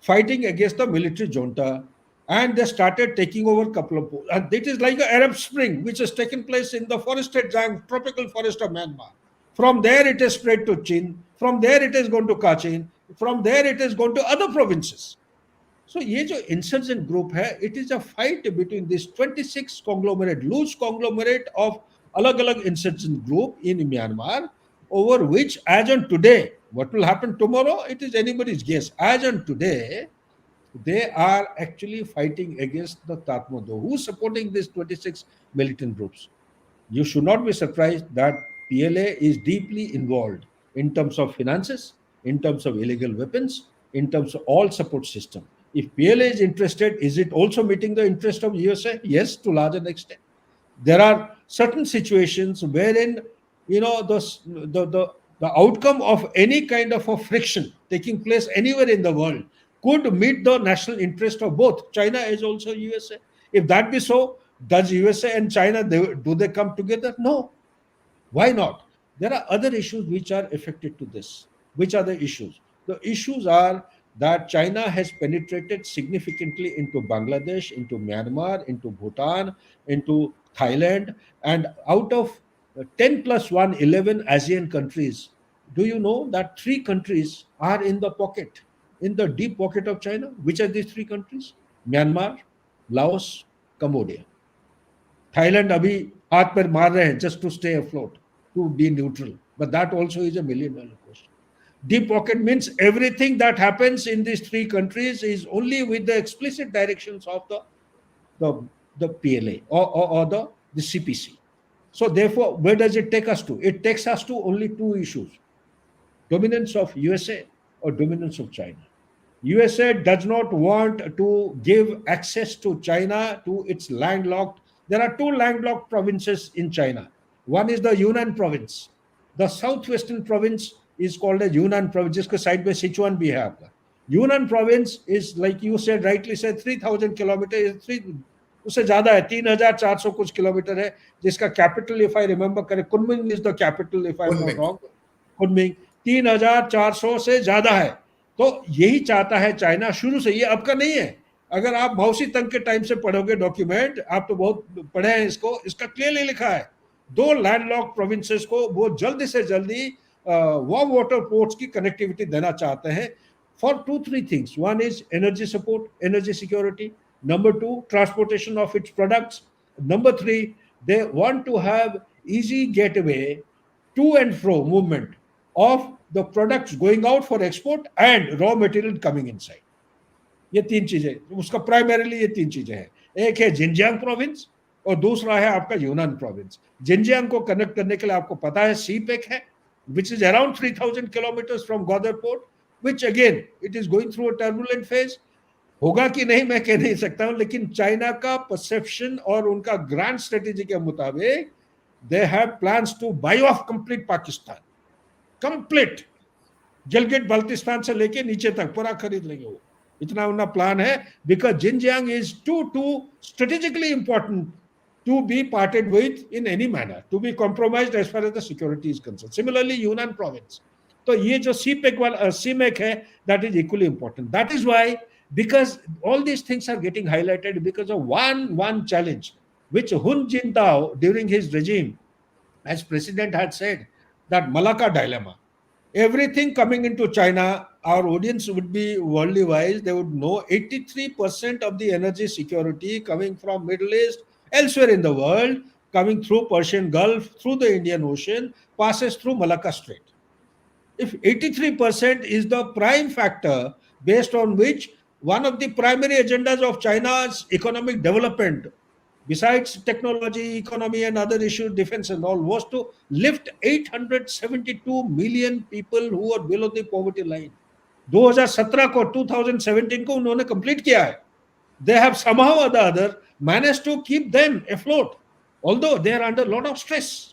fighting against the military junta, and they started taking over a couple of, and it is like an Arab Spring which has taken place in the forested tropical forest of Myanmar. From there it has spread to Chin, from there it has gone to Kachin, from there it has gone to other provinces. So ये जो insurgent group है, it is a fight between this 26 conglomerate, loose conglomerate of अलग-अलग insurgent group in Myanmar, over which as on today, what will happen tomorrow, it is anybody's guess. As on today, they are actually fighting against the Tatmadaw. Who is supporting these 26 militant groups? You should not be surprised that PLA is deeply involved in terms of finances, in terms of illegal weapons, in terms of all support system. If PLA is interested, is it also meeting the interest of USA? Yes, to larger extent. There are certain situations wherein, you know, the outcome of any kind of a friction taking place anywhere in the world could meet the national interest of both China as also USA. If that be so, does USA and China, do they come together? No. Why not? There are other issues which are affected to this. Which are the issues? The issues are that China has penetrated significantly into Bangladesh, into Myanmar, into Bhutan, into Thailand, and out of 10 plus 1, 11 ASEAN countries, do you know that 3 countries are in the pocket, in the deep pocket of China? Which are these 3 countries? Myanmar, Laos, Cambodia. Thailand abhi हाथ पर मार रहे हैं just to stay afloat, to be neutral. But that also is a $1 million question. Deep pocket means everything that happens in these 3 countries is only with the explicit directions of the PLA or the CPC. So therefore, where does it take us to? It takes us to only 2 issues: dominance of USA or dominance of China. USA does not want to give access to China to its landlocked. There are 2 landlocked provinces in China. One is the Yunnan province. The southwestern province is called as Yunnan province, जिसके side में Sichuan भी है आपका. Yunnan province is, like you said, rightly said, 3,000 kilometers, उससे ज्यादा है, 3,400 कुछ kilometre है, जिसका capital, if I remember correct, Kunming is the capital, if I'm not wrong. Kunming 3,400 से ज्यादा है. तो यही चाहता है चाइना शुरू से, ये अब का नहीं है. अगर आप माओसी तंग के टाइम से पढ़ोगे डॉक्यूमेंट, आप तो बहुत पढ़े हैं इसको, इसका क्लियरली लिखा है 2 लैंडलॉक प्रोविंसेस को वो जल्दी से जल्दी वार्म वाटर पोर्ट्स की कनेक्टिविटी देना चाहते हैं for 2 3 things. One is energy support, energy security. Number two, transportation of its products. Number three, they want to have easy getaway to and fro movement of the products going out for export and raw material coming inside. ये तीन चीजें उसका primarily ये तीन चीजें हैं. एक है जिनजियांग प्रोविंस और दूसरा है आपका यूनान प्रोविंस. जिनजियांग को कनेक्ट करने के लिए आपको पता है सी पैक है, which is around 3,000 kilometers from Gwadar port, which again it is going through a turbulent phase. होगा कि नहीं मैं कह नहीं सकता हूं, लेकिन चाइना का परसेप्शन और उनका ग्रैंड स्ट्रेटेजी के मुताबिक they have plans to buy off complete Pakistan, complete Gilgit Baltistan से लेके नीचे तक पूरा खरीद लेंगे. वो इतना उनका प्लान है, because Xinjiang is too strategically important to be parted with in any manner, to be compromised as far as the security is concerned. Similarly, Yunnan province. So, ये जो CPEC है, that is equally important. That is why, because all these things are getting highlighted because of one challenge, which Hun Jintao during his regime, as president had said, that Malacca dilemma. Everything coming into China, our audience would be worldly wise. They would know 83% of the energy security coming from Middle East, elsewhere in the world, coming through Persian Gulf, through the Indian Ocean, passes through Malacca Strait. If 83% is the prime factor based on which one of the primary agendas of China's economic development, besides technology, economy and other issues, defense and all, was to lift 872 million people who are below the poverty line. 2017 को 2017 को उन्होंने complete किया है. They have somehow or the other managed to keep them afloat, although they are under a lot of stress.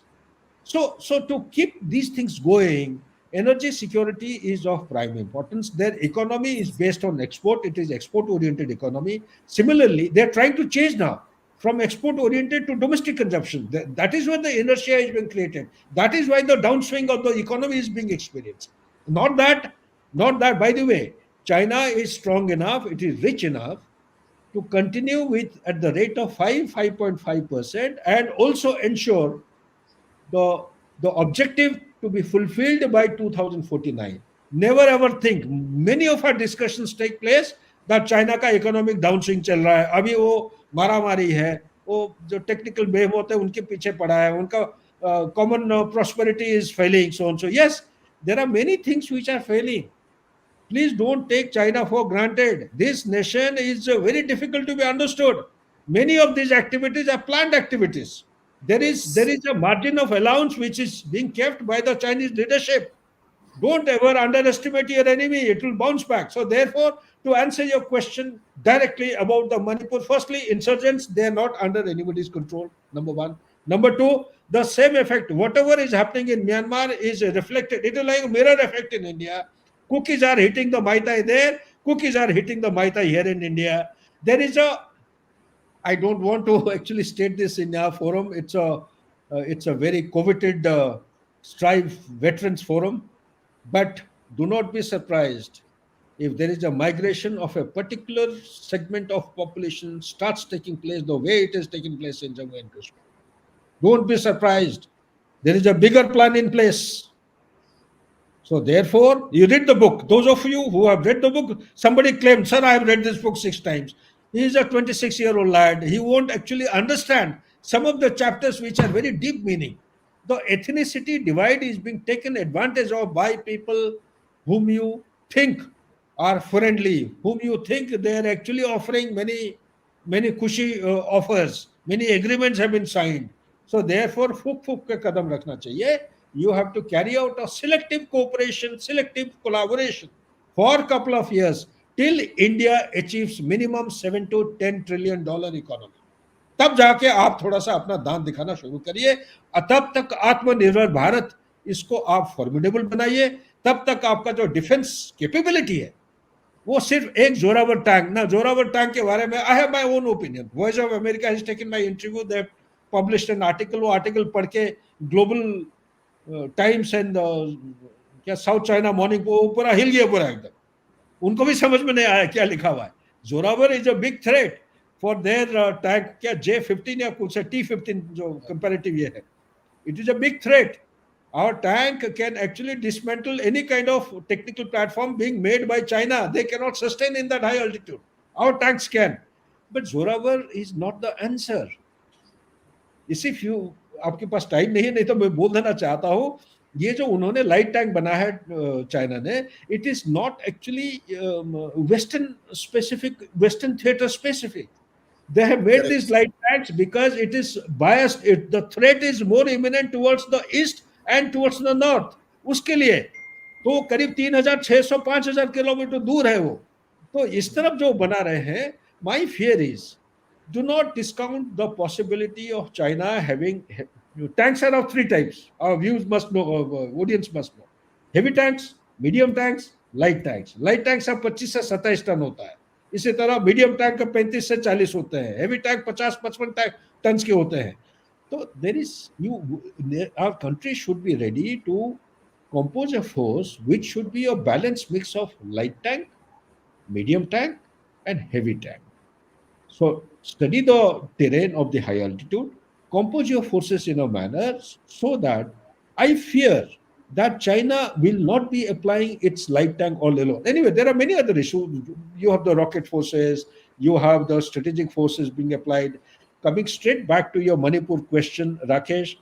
So to keep these things going, energy security is of prime importance. Their economy is based on export. It is export-oriented economy. Similarly, they are trying to change now from export-oriented to domestic consumption. That is where the inertia is being created. That is why the downswing of the economy is being experienced. Not that, by the way, China is strong enough, it is rich enough to continue with at the rate of 5.5% and also ensure the objective to be fulfilled by 2049. Never ever think, many of our discussions take place that China का economic downswing चल रहा है, अभी वो मारामारी है, वो जो technical behemoth है उनके पीछे पड़ा है, उनका common prosperity is failing, so on. So yes, there are many things which are failing. Please don't take China for granted. This nation is very difficult to be understood. Many of these activities are planned activities. There is a margin of allowance which is being kept by the Chinese leadership. Don't ever underestimate your enemy. It will bounce back. So therefore, to answer your question directly about the Manipur, firstly, insurgents, they are not under anybody's control, number one. Number two, the same effect, whatever is happening in Myanmar is reflected. It is like a mirror effect in India. Cookies are hitting the Mai Tai there. Cookies are hitting the Mai Tai here in India. There is I don't want to actually state this in our forum. It's a very coveted Strive Veterans Forum. But do not be surprised if there is a migration of a particular segment of population starts taking place the way it is taking place in Jammu and Kashmir. Don't be surprised. There is a bigger plan in place. So therefore, you read the book. Those of you who have read the book, somebody claimed, sir, I have read this book 6 times. He is a 26-year-old lad. He won't actually understand some of the chapters which are very deep meaning. The ethnicity divide is being taken advantage of by people whom you think are friendly, whom you think they are actually offering many cushy offers. Many agreements have been signed. So therefore, fuk ke kadam rakhna chahiye. You have to carry out a selective cooperation, selective collaboration for a couple of years till India achieves minimum 7 to 10 trillion dollar economy. तब जाके आप थोड़ा सा अपना दांत दिखाना शुरू करिए. तब तक आत्मनिर्भर भारत इसको आप फॉर्मिडेबल बनाइए. तब तक आपका जो डिफेंस कैपेबिलिटी है वो सिर्फ एक जोरावर टैंक ना, जोरावर टैंक के बारे में I have my own opinion. Voice of America has taken my interview, they published an article. वो आर्टिकल पढ़ के ग्लोबल टाइम्स एंड क्या साउथ चाइना मॉर्निंग को पूरा हिल गया पूरा एकदम. उनको भी समझ में नहीं आया क्या लिखा हुआ है. Zorawar is a big threat for their tank, क्या J-15 या कुछ T-15 जो कंपैरेटिव ये है. It is a big threat. Our tank can actually dismantle any kind of technical platform being made by China. They cannot sustain in that high altitude. Our tanks can. But Zorawar is not the answer. इसी few आपके पास time नहीं है, नहीं तो मैं बोल देना चाहता हूं, ये जो उन्होंने लाइट टैंक बनाया है चाइना ने, it is not actually western specific, western theatre specific. They have made these Correct. light tanks because it is biased. The threat is more imminent towards the east and towards the north. उसके लिए तो करीब 3,600 5,000 kilometre दूर है वो. तो इस तरफ जो बना रहे हैं, my fear is, do not discount the possibility of China having tanks are of three types. Our viewers must know, audience must know. Heavy tanks, medium tanks, light tanks. Light tanks का 25 से 27 ton होता है. इसी तरह medium tank का 35 से 40 होते हैं. हेवी टैंक 50-55 टन के होते हैं. तो there is our country should be ready to compose a force which should be a balanced mix of light tank, medium tank, and heavy tank. So study the terrain of the high altitude, compose your forces in a manner so that I fear that China will not be applying its light tank all alone. Anyway, there are many other issues. You have the rocket forces, you have the strategic forces being applied. Coming straight back to your Manipur question, Rakesh,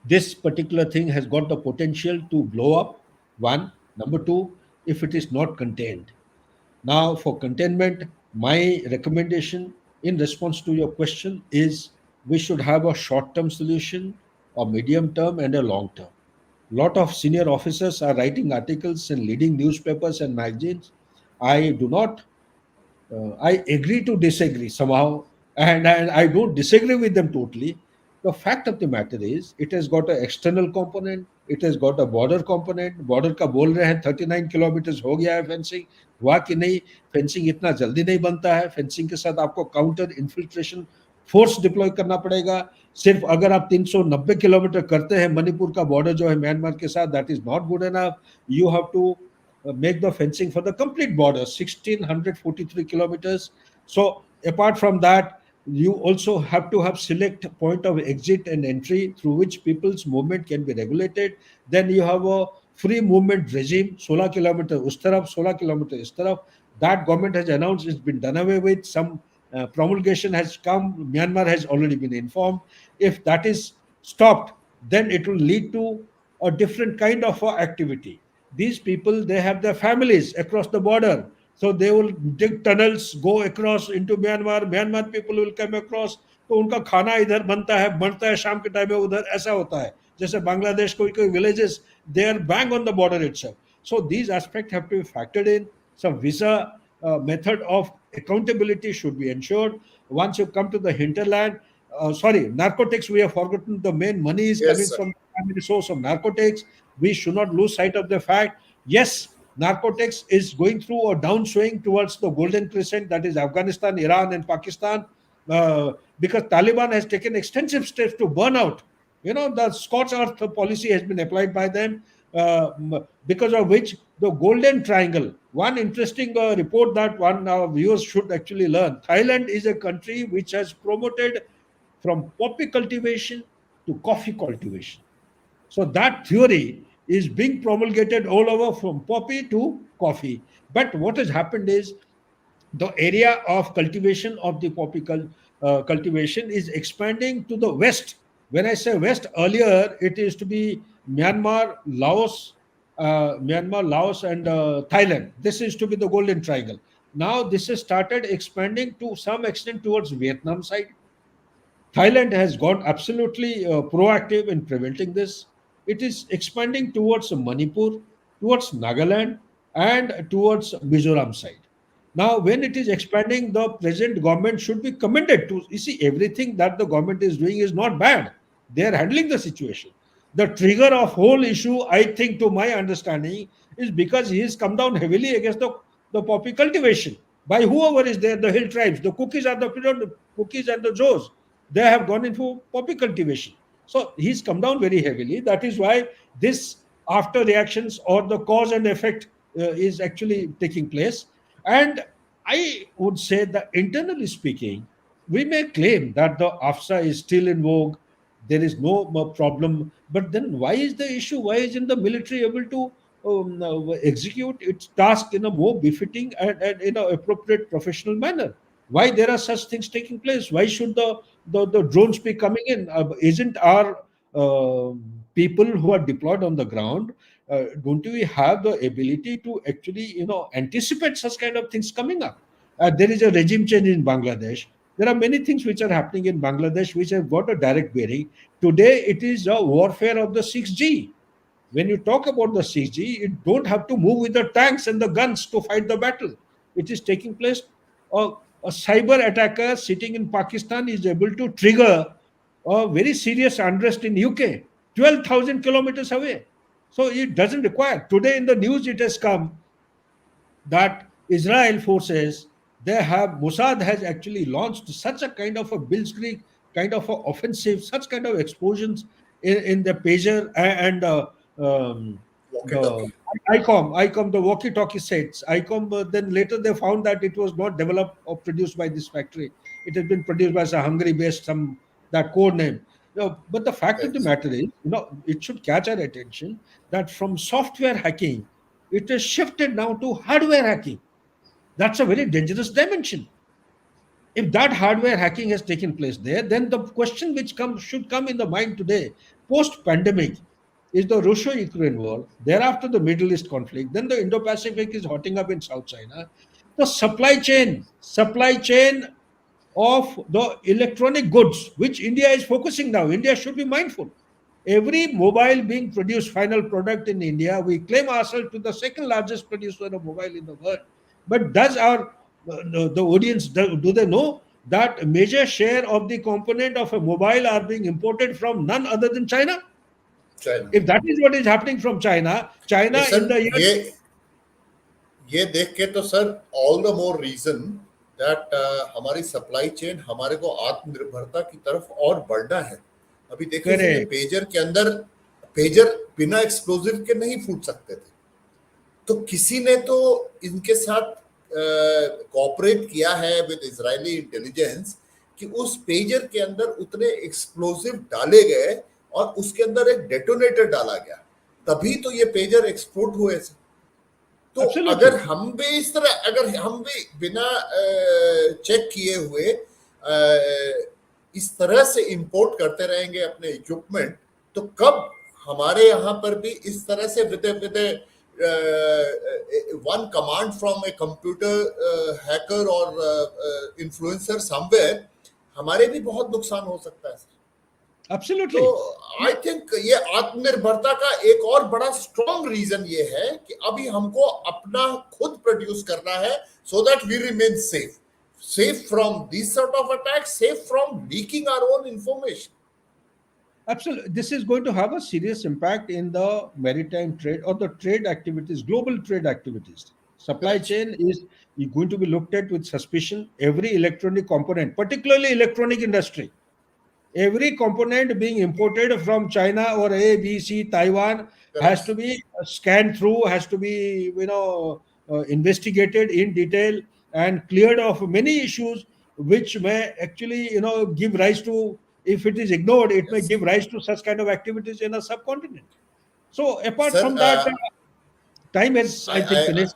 this particular thing has got the potential to blow up. One. Number two, if it is not contained. Now, for containment, my recommendation in response to your question is we should have a short term solution, a medium term, and a long term. Lot of senior officers are writing articles in leading newspapers and magazines. I do not I agree to disagree somehow, and I don't disagree with them totally. The fact of the matter is, it has got an external component, it has got a border component. Border का बोल रहे हैं 39 kilometre हो गया है fencing, हुआ कि नहीं? फेंसिंग इतना जल्दी नहीं बनता है. फेंसिंग के साथ आपको काउंटर इन्फिल्ट्रेशन फोर्स डिप्लॉय करना पड़ेगा. सिर्फ अगर आप 390 किलोमीटर करते हैं मणिपुर का बॉर्डर जो है म्यांमार के साथ, that is not good enough. You have to make the fencing for the complete border, 1,643 kilometers. So apart from that, you also have to have select point of exit and entry through which people's movement can be regulated. Then you have a free movement regime, 16 kilometer us taraf, 16 kilometer is taraf. That government has announced it's been done away with. Some promulgation has come. Myanmar has already been informed. If that is stopped, then it will lead to a different kind of activity. These people, they have their families across the border, so they will dig tunnels, go across into Myanmar people will come across. तो उनका खाना इधर बनता है शाम के time में उधर, ऐसा होता है. जैसे बांग्लादेश कोई कोई villages, they are bang on the border itself. So these aspects have to be factored in. Some visa method of accountability should be ensured. Once you come to the hinterland, narcotics, we have forgotten the main money is Yes, coming sir. from the primary source of narcotics. We should not lose sight of the fact, yes, narcotics is going through a downswing towards the golden crescent, that is Afghanistan, Iran, and Pakistan, because Taliban has taken extensive steps to burn out. The scorched earth policy has been applied by them, because of which the golden triangle. One interesting report that one viewers should actually learn. Thailand is a country which has promoted from poppy cultivation to coffee cultivation. So that theory is being promulgated all over from poppy to coffee. But what has happened is the area of cultivation of the poppy cultivation is expanding to the west. When I say west, earlier it is to be Myanmar, Laos, and Thailand. This is to be the Golden Triangle. Now this has started expanding to some extent towards Vietnam side. Thailand has got absolutely proactive in preventing this. It is expanding towards Manipur, towards Nagaland, and towards Mizoram side. Now, when it is expanding, the present government should be commended to. You see, everything that the government is doing is not bad. They are handling the situation. The trigger of whole issue, I think, to my understanding, is because he has come down heavily against the poppy cultivation by whoever is there, the hill tribes, the cookies are the cookies and the Joes. They have gone into poppy cultivation. So he's come down very heavily. That is why this after reactions or the cause and effect is actually taking place. And I would say that internally speaking, we may claim that the AFSA is still in vogue, There is no problem. But then why is the issue? Why isn't the military able to execute its task in a more befitting and in an appropriate professional manner? Why there are such things taking place? Why should the drones be coming in? Isn't our people who are deployed on the ground, don't we have the ability to actually anticipate such kind of things coming up? There is a regime change in Bangladesh. There are many things which are happening in Bangladesh which have got a direct bearing. Today, it is a warfare of the 6G. When you talk about the 6G, you don't have to move with the tanks and the guns to fight the battle. It is taking place. A cyber attacker sitting in Pakistan is able to trigger a very serious unrest in UK, 12,000 kilometers away. So it doesn't require. Today in the news, it has come that Israel forces, they have Mossad has actually launched such a kind of a blitzkrieg kind of a offensive, such kind of explosions in the pager and walkie the talkie. ICOM, the walkie-talkie sets. ICOM, then later they found that it was not developed or produced by this factory. It has been produced by some Hungary-based some that code name. But the fact of the Yes. matter is, it should catch our attention that from software hacking, it has shifted now to hardware hacking. That's a very dangerous dimension. If that hardware hacking has taken place there, then the question which should come in the mind today, post pandemic, is the Russia Ukraine war, thereafter the Middle East conflict, then the Indo Pacific is hotting up in South China. The supply chain of the electronic goods, which India is focusing now. India should be mindful. Every mobile being produced, final product in India, we claim ourselves to the second largest producer of mobile in the world. But does our the audience do they know that a major share of the component of a mobile are being imported from none other than China? China. If that is what is happening from China, China in Listen, the year ये देख के तो sir all the more reason that हमारी supply chain हमारे को आत्मनिर्भरता की तरफ और बढ़ना है. अभी देखिए सर, ये correct, पेजर के अंदर पेजर बिना एक्सप्लोजिव के नहीं फूट सकते थे. तो किसी ने तो इनके साथ कोऑपरेट किया है विद इजरायली इंटेलिजेंस कि उस पेजर के अंदर उतने एक्सप्लोजिव डाले गए और उसके अंदर एक डेटोनेटर डाला गया, तभी तो ये पेजर एक्सप्लोड हुए. तो अगर absolutely. हम भी इस तरह, अगर हम भी बिना चेक किए हुए इस तरह से इंपोर्ट करते रहेंगे अपने इक्विपमेंट, तो कब हमारे यहाँ पर भी इस तरह से with one command from a computer hacker और इन्फ्लुएंसर समवेयर हमारे भी बहुत नुकसान हो सकता है. तो Absolutely. आई थिंक ये आत्मनिर्भरता का एक और बड़ा स्ट्रॉन्ग रीजन ये है कि अभी हमको अपना खुद प्रोड्यूस करना है, so that we remain safe from this sort of attack, safe from leaking our own information. Absolutely. This is going to have a serious impact in the maritime trade or the trade activities, global trade activities. Supply chain is going to be looked at with suspicion. Every electronic component, particularly electronic industry, every component being imported from China or A, B, C, Taiwan has to be scanned through, has to be investigated in detail and cleared of many issues, which may actually give rise to, if it is ignored, it may give rise to such kind of activities in a subcontinent. So apart sir from that, time has I think I finished.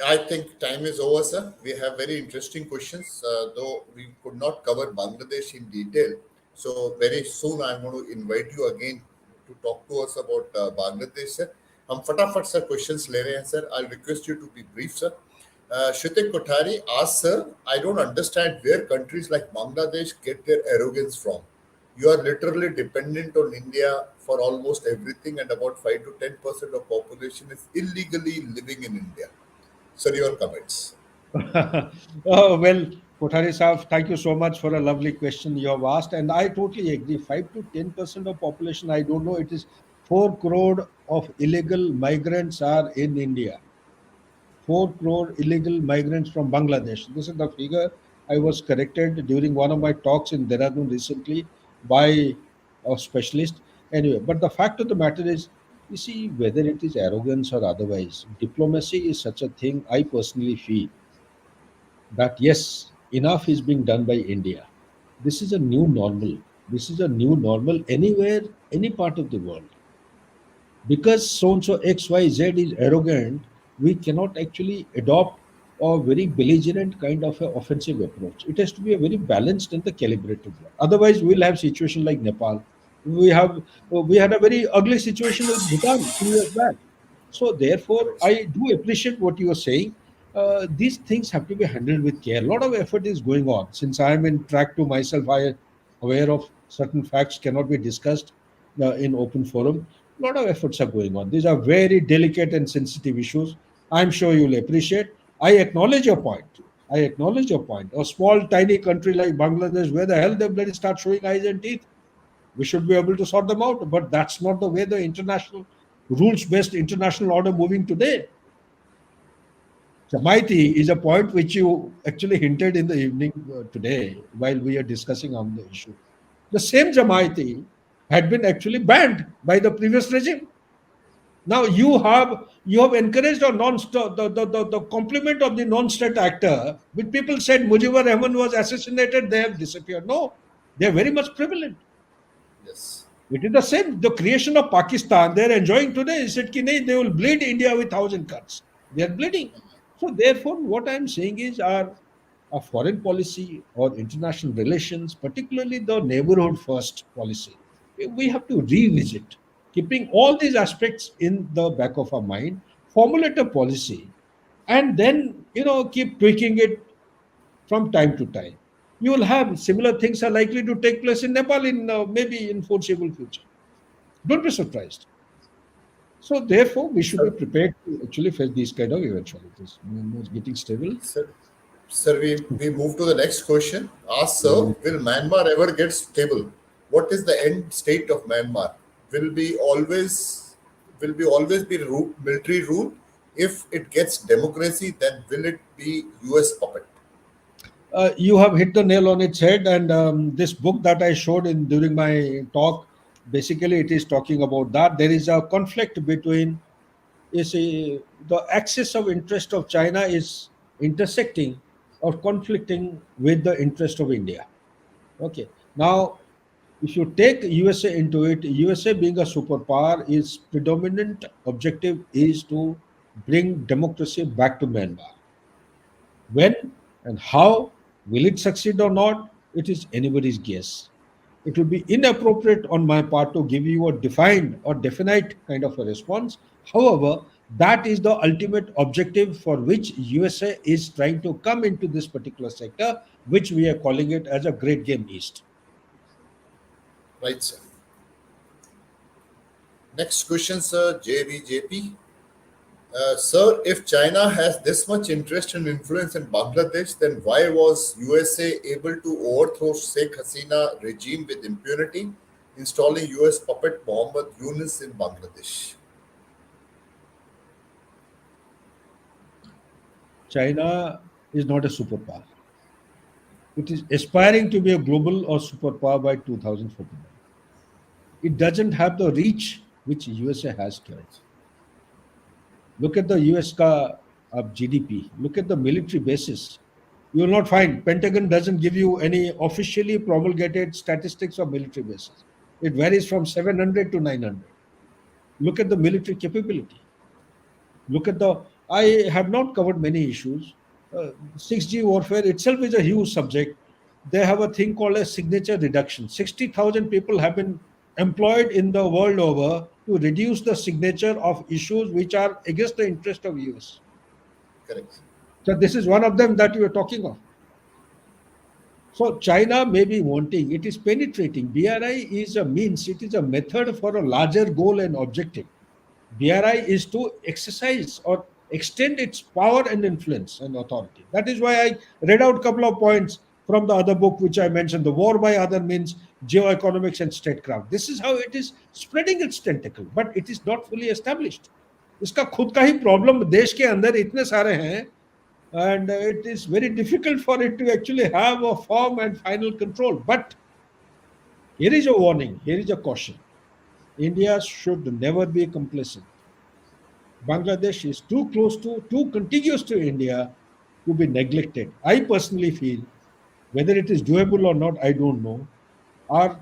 I think time is over, sir. We have very interesting questions, though we could not cover Bangladesh in detail. So very soon I'm going to invite you again to talk to us about Bangladesh, sir. हम फटाफट sir questions ले रहे हैं sir. I'll request you to be brief, sir. Shritik Kothari asks, sir, I don't understand where countries like Bangladesh get their arrogance from. You are literally dependent on India for almost everything, and about 5 to 10% of population is illegally living in India. Sir, your comments. Well, Kothari Saab, thank you so much for a lovely question you have asked, and I totally agree. 5 to 10% of population, I don't know, it is 4 crore of illegal migrants are in India. 4 crore illegal migrants from Bangladesh. This is the figure I was corrected during one of my talks in Dehradun recently by a specialist. Anyway, but the fact of the matter is, you see, whether it is arrogance or otherwise, diplomacy is such a thing. I personally feel that yes, enough is being done by India. This is a new normal. This is a new normal anywhere, any part of the world. Because so and so XYZ is arrogant, we cannot actually adopt a very belligerent kind of a offensive approach. It has to be a very balanced and the calibrated one. Otherwise, we'll have situation like Nepal. We had a very ugly situation with Bhutan 2 years back. So therefore, Correct, sir. I do appreciate what you are saying. These things have to be handled with care. A lot of effort is going on. Since I am in track to myself, I am aware of certain facts cannot be discussed in open forum. A lot of efforts are going on. These are very delicate and sensitive issues. I'm sure you'll appreciate. I acknowledge your point. I acknowledge your point. A small, tiny country like Bangladesh, where the hell they bloody start showing eyes and teeth? We should be able to sort them out. But that's not the way the international rules-based international order moving today. Jamaiti is a point which you actually hinted in the evening today while we are discussing on the issue. The same Jamaiti had been actually banned by the previous regime. Now you have encouraged a non the complement of the non-state actor, which people said Mujibur Rahman was assassinated, they have disappeared. No, they are very much prevalent. Yes. It is the same. The creation of Pakistan, they are enjoying today. Is it ki nahi, they will bleed India with thousand cuts. They are bleeding. So therefore, what I am saying is our foreign policy or international relations, particularly the neighborhood first policy, we have to revisit, keeping all these aspects in the back of our mind, formulate a policy, and then keep tweaking it from time to time. You will have similar things are likely to take place in Nepal in maybe in foreseeable future. Don't be surprised. So therefore, we should be Sir, prepared to actually face these kind of eventualities. Myanmar is getting stable. sir, sir, we move to the next question. Ask, sir, Mm. will Myanmar ever get stable? What is the end state of Myanmar? Will be always be military rule? If it gets democracy, then will it be US puppet? You have hit the nail on its head, and this book that I showed in during my talk, basically it is talking about that there is a conflict between the axis of interest of China is intersecting or conflicting with the interest of India. Okay, now if you take USA into it, USA being a superpower, its predominant objective is to bring democracy back to Myanmar. When and how will it succeed or not? It is anybody's guess. It will be inappropriate on my part to give you a defined or definite kind of a response. However, that is the ultimate objective for which USA is trying to come into this particular sector, which we are calling it as a Great Game East. Right, sir. Next question, sir. JVJP. Sir, if China has this much interest and influence in Bangladesh, then why was USA able to overthrow Sheikh Hasina regime with impunity, installing US puppet Mohammed Yunus in Bangladesh? China is not a superpower. It is aspiring to be a global or superpower by 2049. It doesn't have the reach which USA has today. Correct. Look at the US of GDP. Look at the military bases. You will not find Pentagon doesn't give you any officially promulgated statistics of military bases. It varies from 700 to 900. Look at the military capability. Look at the. I have not covered many issues. 6G warfare itself is a huge subject. They have a thing called a signature reduction. 60,000 people have been employed in the world over to reduce the signature of issues which are against the interest of US. Correct. So this is one of them that you are talking of. So China may be wanting, it is penetrating. BRI is a means, it is a method for a larger goal and objective. BRI is to exercise or extend its power and influence and authority. That is why I read out a couple of points from the other book which I mentioned, The War by Other Means, Geoeconomics and Statecraft. This is how it is spreading its tentacle, but it is not fully established. इसका खुद का ही problem देश के अंदर इतने सारे हैं and it is very difficult for it to actually have a firm and final control. But here is a warning, here is a caution. India should never be complacent. Bangladesh is too close to, too contiguous to India to be neglected. I personally feel, whether it is doable or not, I don't know. Our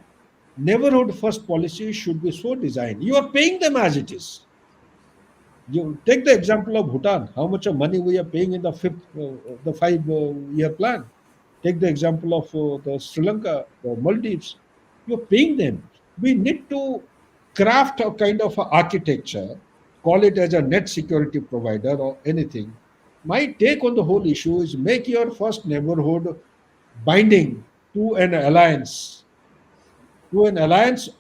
Neighborhood first policy should be so designed. You are paying them as it is. You take the example of Bhutan, how much of money we are paying in the 5 year plan. Take the example of the Sri Lanka, the Maldives. You're paying them. We need to craft a kind of a architecture, call it as a net security provider or anything. My take on the whole issue is make your first neighborhood binding to an alliance,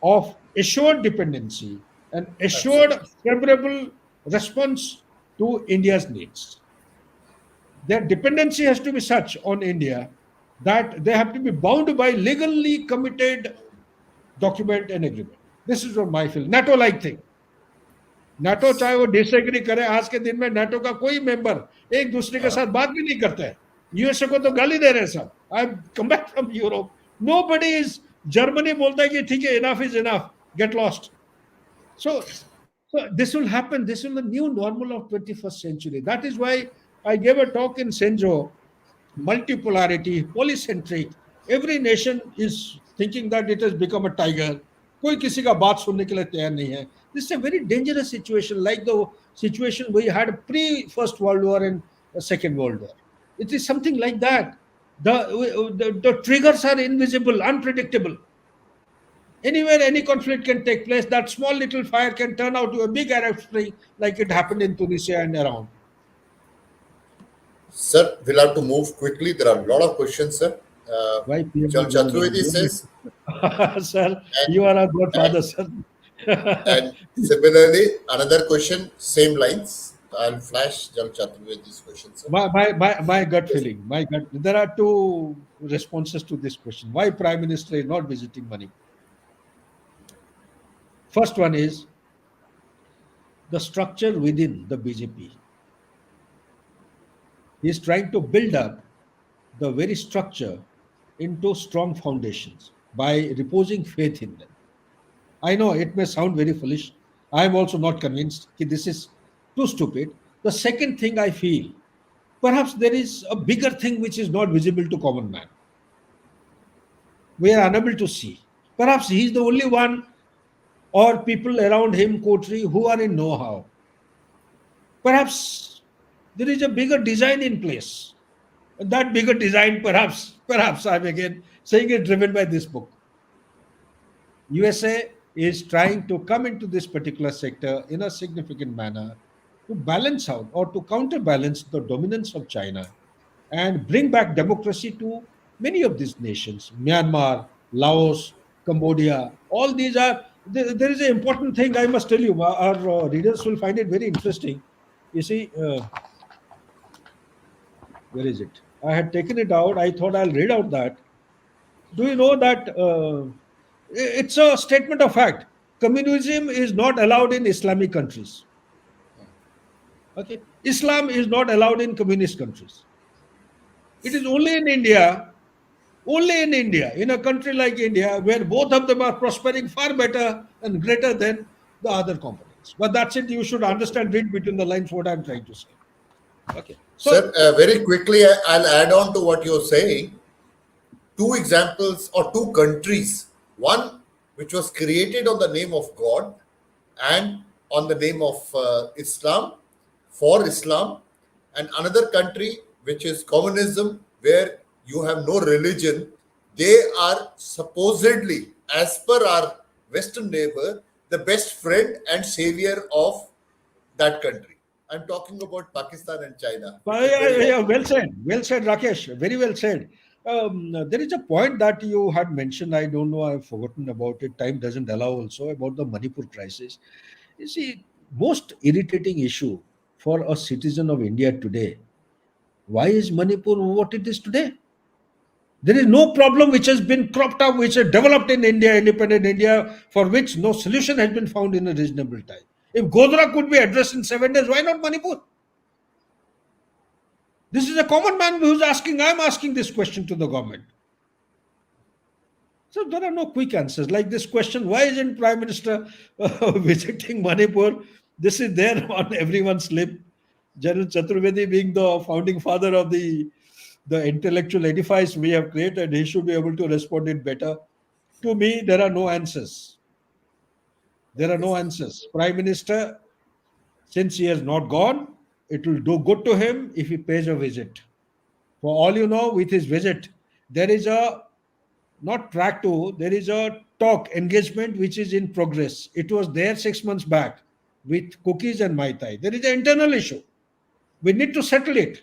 of assured dependency and assured Absolutely. favorable response to India's needs. Their dependency has to be such on India that they have to be bound by legally committed document and agreement. This is what my feel. NATO like thing. NATO चाहे वो disagree करे, आज के दिन में NATO का कोई member एक दूसरे के साथ बात भी नहीं करते हैं. यूएसए को तो गाली दे रहे हैं सब. I come back from Europe. Nobody is. जर्मनी बोलता है कि ठीक है, enough is enough, get lost. So this will happen. This is the new normal of 21st century. That is why I gave a talk in Senjo. Multipolarity, polycentric. Every nation is thinking that it has become a tiger. कोई किसी का बात सुनने के लिए तैयार नहीं है. This is a very dangerous situation, like the situation we had pre First World War and Second World War. It is something like that. The triggers are invisible, unpredictable. Anywhere, any conflict can take place. That small little fire can turn out to a big Arab Spring, like it happened in Tunisia and around. Sir, we'll have to move quickly. There are a lot of questions, sir. Why PM Jal Chaturvedi says, Sir, you are a good father, sir. and similarly, another question, same lines. I'll flash Jal Chaturvedi's question, sir. My gut feeling. There are two responses to this question. Why Prime Minister is not visiting Manipur? First one is the structure within the BJP. He is trying to build up the very structure into strong foundations by reposing faith in them. I know it may sound very foolish. I am also not convinced that this is too stupid. The second thing I feel, perhaps there is a bigger thing which is not visible to common man. We are unable to see. Perhaps he is the only one or people around him, Kotri, who are in know-how. Perhaps there is a bigger design in place. That bigger design, perhaps I'm again saying it, driven by this book. USA is trying to come into this particular sector in a significant manner to balance out or to counterbalance the dominance of China and bring back democracy to many of these nations. Myanmar, Laos, Cambodia, all these are. There is an important thing I must tell you. Our readers will find it very interesting. You see, where is it? I had taken it out. I thought I'll read out that. Do you know that it's a statement of fact? Communism is not allowed in Islamic countries. Okay, Islam is not allowed in communist countries. It is only in India, in a country like India, where both of them are prospering far better and greater than the other components. But that's it. You should understand, read between the lines what I'm trying to say. Okay. So, sir, very quickly, I'll add on to what you're saying. Two examples or two countries. One which was created on the name of God and on the name of Islam, for Islam, and another country which is communism, where you have no religion. They are supposedly, as per our Western neighbor, the best friend and savior of that country. I'm talking about Pakistan and China. yeah, well said, Rakesh. Very well said. There is a point that you had mentioned. I don't know. I've forgotten about it. Time doesn't allow. Also about the Manipur crisis. You see, most irritating issue for a citizen of India today. Why is Manipur what it is today? There is no problem which has been cropped up, which has developed in India, independent India, for which no solution has been found in a reasonable time. If Godhra could be addressed in 7 days, why not Manipur? This is a common man who's asking. I'm asking this question to the government. So there are no quick answers. Like this question, why isn't Prime Minister visiting Manipur? This is there on everyone's lip. General Chaturvedi being the founding father of the intellectual edifice we have created, he should be able to respond it better. To me, there are no answers. There are Okay, no sir. answers. Prime Minister, since he has not gone, it will do good to him if he pays a visit. For all you know, with his visit, there is a not track to, there is a talk, engagement which is in progress. It was there 6 months back with cookies and Mai Tai. There is an internal issue. We need to settle it.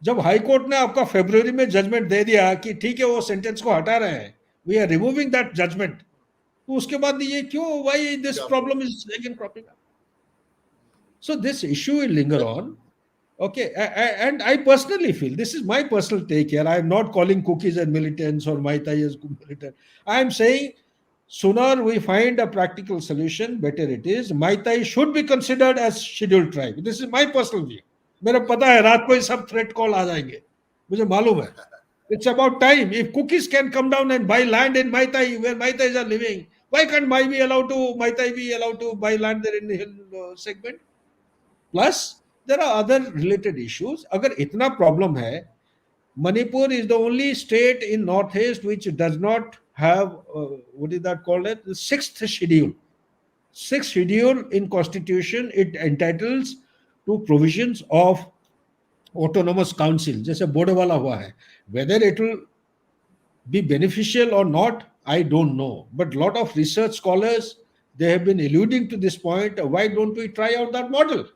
जब high court ने आपका फरवरी में judgement दे दिया कि ठीक है वो sentence को हटा रहे हैं, we are removing that judgement, तो उसके बाद ये क्यों, व्हाई दिस क्या problem is again cropping up? So this issue will linger on. Okay, and I personally feel, this is my personal take here. I am not calling cookies as militants or Mai Tai as militant. I am saying sooner we find a practical solution, better it is. Mai Tai should be considered as scheduled tribe. This is my personal view. मेरा पता है रात को ये सब threat call आ जाएंगे, मुझे मालूम है. It's about time. If cookies can come down and buy land in Mai Tai where Mai Tais are living, why can't Mai Tai be allowed to buy land there in the hill segment? Plus, there are other related issues. अगर इतना problem है, Manipur is the only state in Northeast which does not have what is that called it? The sixth schedule. Sixth schedule in constitution, it entitles to provisions of autonomous council. जैसे board वाला हुआ है. Whether it will be beneficial or not, I don't know. But lot of research scholars, they have been alluding to this point. Why don't we try out that model?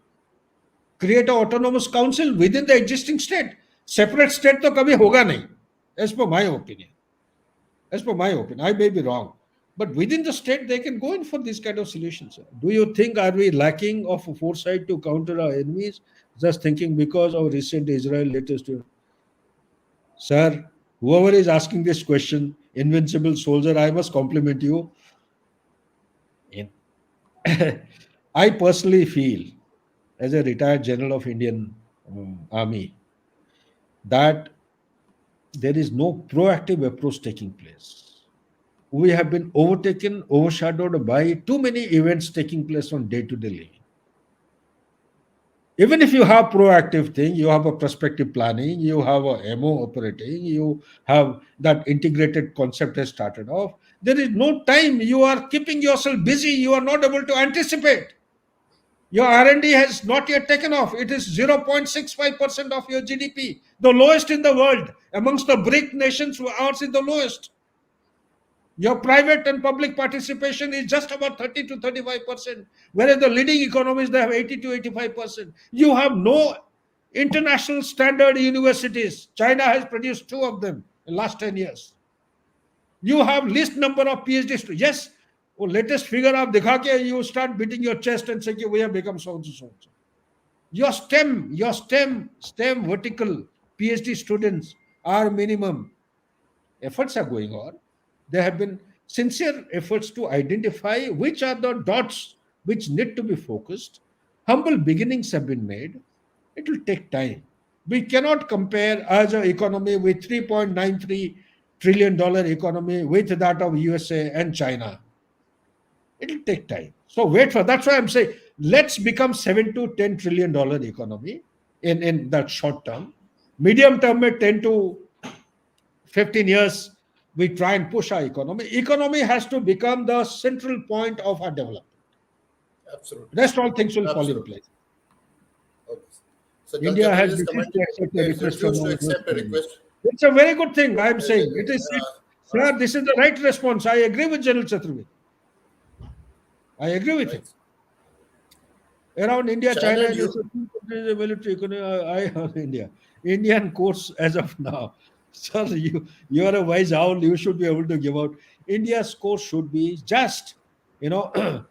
Create an autonomous council within the existing state. Separate state तो कभी होगा नहीं. As per my opinion. As per my opinion. I may be wrong. But within the state, they can go in for these kind of solutions. Do you think, are we lacking of foresight to counter our enemies? Just thinking because of recent Israel latest. Sir, whoever is asking this question, invincible soldier, I must compliment you. I personally feel, as a retired general of Indian Army, that there is no proactive approach taking place. We have been overtaken, overshadowed by too many events taking place on day-to-day living. Even if you have proactive thing, you have a prospective planning, you have a MO operating, you have that integrated concept has started off. There is no time. You are keeping yourself busy. You are not able to anticipate. Your R&D has not yet taken off. It is 0.65% of your GDP, the lowest in the world. Amongst the BRIC nations, ours is the lowest. Your private and public participation is just about 30 to 35%, whereas the leading economies, they have 80 to 85%. You have no international standard universities. China has produced 2 of them in the last 10 years. You have least number of PhD students. Yes, वो latest figure आप दिखा के you start beating your chest and say कि we have become so and so. Your STEM vertical PhD students are minimum. Efforts are going on. There have been sincere efforts to identify which are the dots which need to be focused. Humble beginnings have been made. It will take time. We cannot compare as an economy with $3.93 trillion economy with that of USA and China. It will take time. So wait for, that's why I'm saying let's become $7 to $10 trillion economy in that short term. Medium term, 10 to 15 years, we try and push our economy. Economy has to become the central point of our development. Absolutely. Rest all things will fall in place. Okay. So India has refused refused to accept a request. It's a very good thing, I'm saying. It is, sir, this is the right response. I agree with General Chaturvedi. I agree with him. Around India, China is a military economy. Indian course as of now. Sir, you are a wise owl. You should be able to give out. India's course should be just, do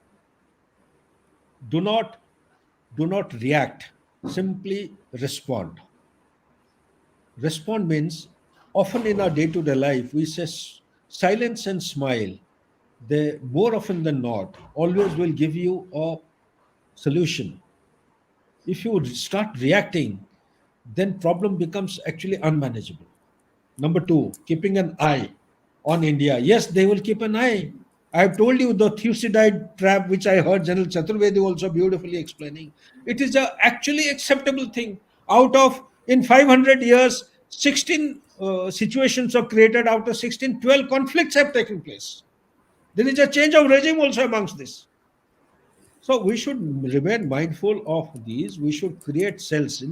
not react. Simply respond. Respond means often in our day-to-day life we say silence and smile. They more often than not always will give you a solution. If you start reacting, then problem becomes actually unmanageable. Number 2, keeping an eye on India. Yes, they will keep an eye. I have told you the Thucydide trap, which I heard General Chaturvedi also beautifully explaining. It is a actually acceptable thing. Out of, in 500 years, 16 situations are created after 1612. Conflicts have taken place. There is a change of regime also amongst this. So we should remain mindful of these. We should create cells.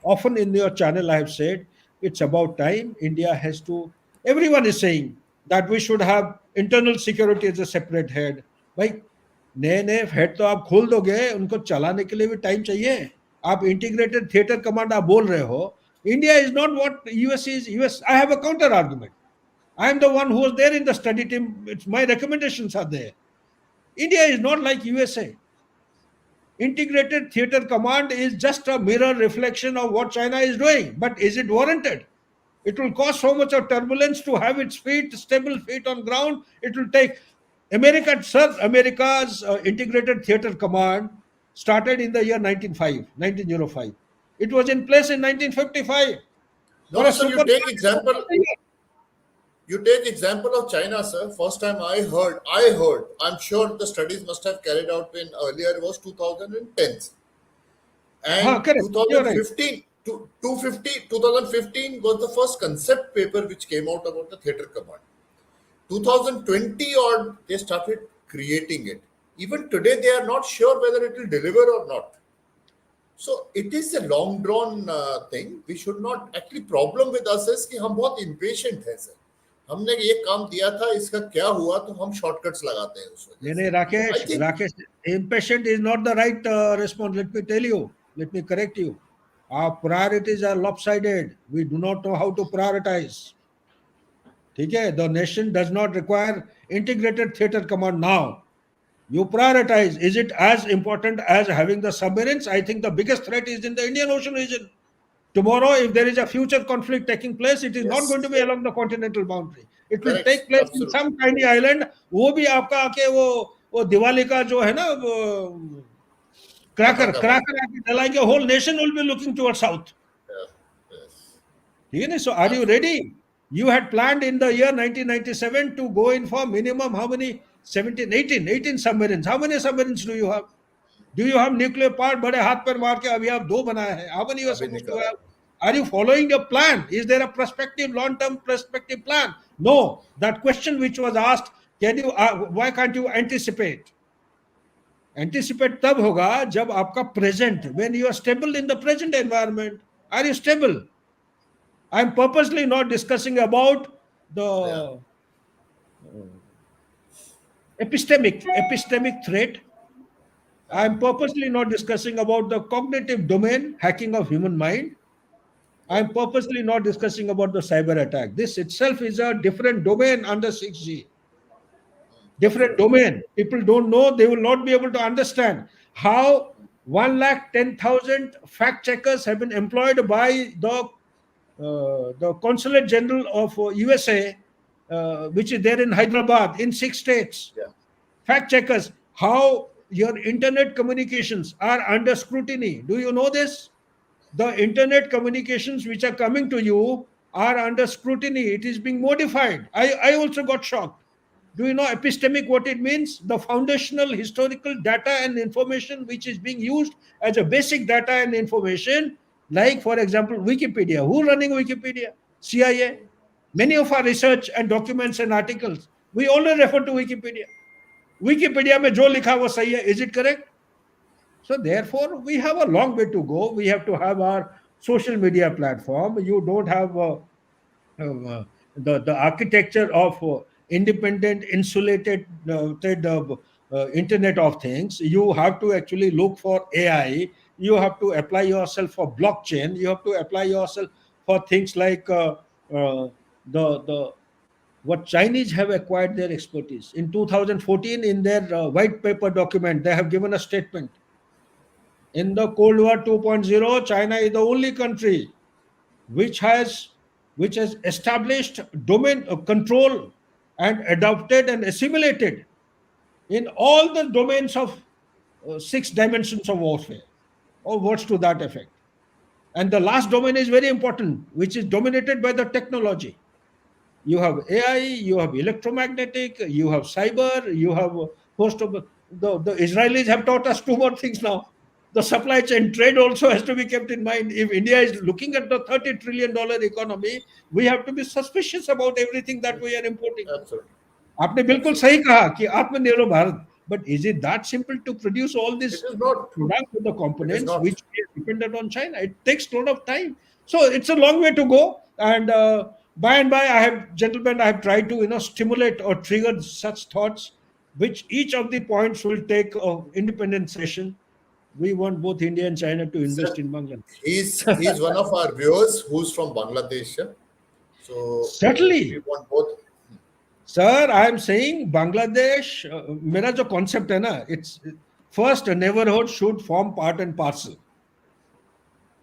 Often in your channel, I have said it's about time. India has to. Everyone is saying that we should have internal security as a separate head. भाई नए नए head तो आप खोल दोगे, उनको चलाने के लिए भी टाइम चाहिए. आप इंटीग्रेटेड थिएटर कमांड आप बोल रहे हो. India is not what US is. US, I have a counter argument. I am the one who was there in the study team. My recommendations are there. India is not like USA. Integrated theater command is just a mirror reflection of what China is doing. But is it warranted? It will cause so much of turbulence to have its feet, stable feet on ground. It will take America's integrated theater command started in the year 1905. It was in place in 1955. No, sir, you take example. You take example of China, sir. First time I heard, I'm sure the studies must have carried out in earlier, it was 2010. And Correct. 2015, 2015 was the first concept paper which came out about the theatre command. 2020 or they started creating it. Even today, they are not sure whether it will deliver or not. So it is a long drawn thing. We should not, actually problem with us is कि हम बहुत impatient हैं sir. हमने ये काम दिया था, इसका क्या हुआ, तो हम shortcuts लगाते हैं उस वजह से. Rakesh, impatient is not the right response. Let me tell you. Let me correct you. Our priorities are lopsided. We do not know how to prioritize. Okay? The nation does not require integrated theater command now. You prioritize. Is it as important as having the submarines? I think the biggest threat is in the Indian Ocean region. Tomorrow, if there is a future conflict taking place, it is not going to be along the continental boundary. It will take place in some tiny island. वो भी आपका आके वो दिवाली का जो है ना वो cracker आके डलाएंगे. Whole nation will be looking towards south. ठीक है ना? So are you ready? You had planned in the year 1997 to go in for minimum how many? 18 submarines. How many submarines do you have? Do you have nuclear power? बड़े हाथ पर मार के अभी आप 2 बनाए हैं. How many you are supposed to have? Are you following your plan? Is there a prospective, long-term prospective plan? No. That question which was asked, why can't you anticipate? Anticipate तब होगा जब आपका present, when you are stable in the present environment. Are you stable? I am purposely not discussing about the epistemic threat. I am purposely not discussing about the cognitive domain, hacking of human mind. I am purposely not discussing about the cyber attack. This itself is a different domain under 6G. Different domain. People don't know, they will not be able to understand how 110,000 fact checkers have been employed by the Consulate General of USA, which is there in Hyderabad, in 6 states. Fact checkers, how your internet communications are under scrutiny. Do you know this? The internet communications which are coming to you are under scrutiny. It is being modified. I also got shocked. Do you know epistemic what it means? The foundational historical data and information which is being used as a basic data and information, like for example Wikipedia. Who running Wikipedia? CIA. Many of our research and documents and articles, we only refer to Wikipedia. Wikipedia में जो लिखा वो सही है. Is it correct? So therefore, we have a long way to go. We have to have our social media platform. You don't have the architecture of independent, insulated Internet of Things. You have to actually look for AI. You have to apply yourself for blockchain. You have to apply yourself for things like what Chinese have acquired their expertise. In 2014, in their white paper document, they have given a statement. In the Cold War 2.0, China is the only country which has established domain control and adopted and assimilated in all the domains of 6 dimensions of warfare, or words to that effect. And the last domain is very important, which is dominated by the technology. You have AI, you have electromagnetic, you have cyber, you have host of the Israelis have taught us 2 more things now. the supply chain trade also has to be kept in mind. If India is looking at the $30 trillion economy, we have to be suspicious about everything that we are importing. Absolutely. आपने बिल्कुल Absolutely. सही कहा कि आत्मनिर्भर Bharat, but is it that simple to produce all It this is not. product with the It is components not. which is dependent on China? It takes a lot of time. So it's a long way to go. And by and by, gentlemen, I have tried to stimulate or trigger such thoughts, which each of the points will take an independent session. We want both India and China to invest Sir, in Bangladesh. he's one of our viewers who's from Bangladesh. So we Certainly, want both. sir, I am saying Bangladesh. मेरा जो concept है ना, it's first a neighborhood should form part and parcel.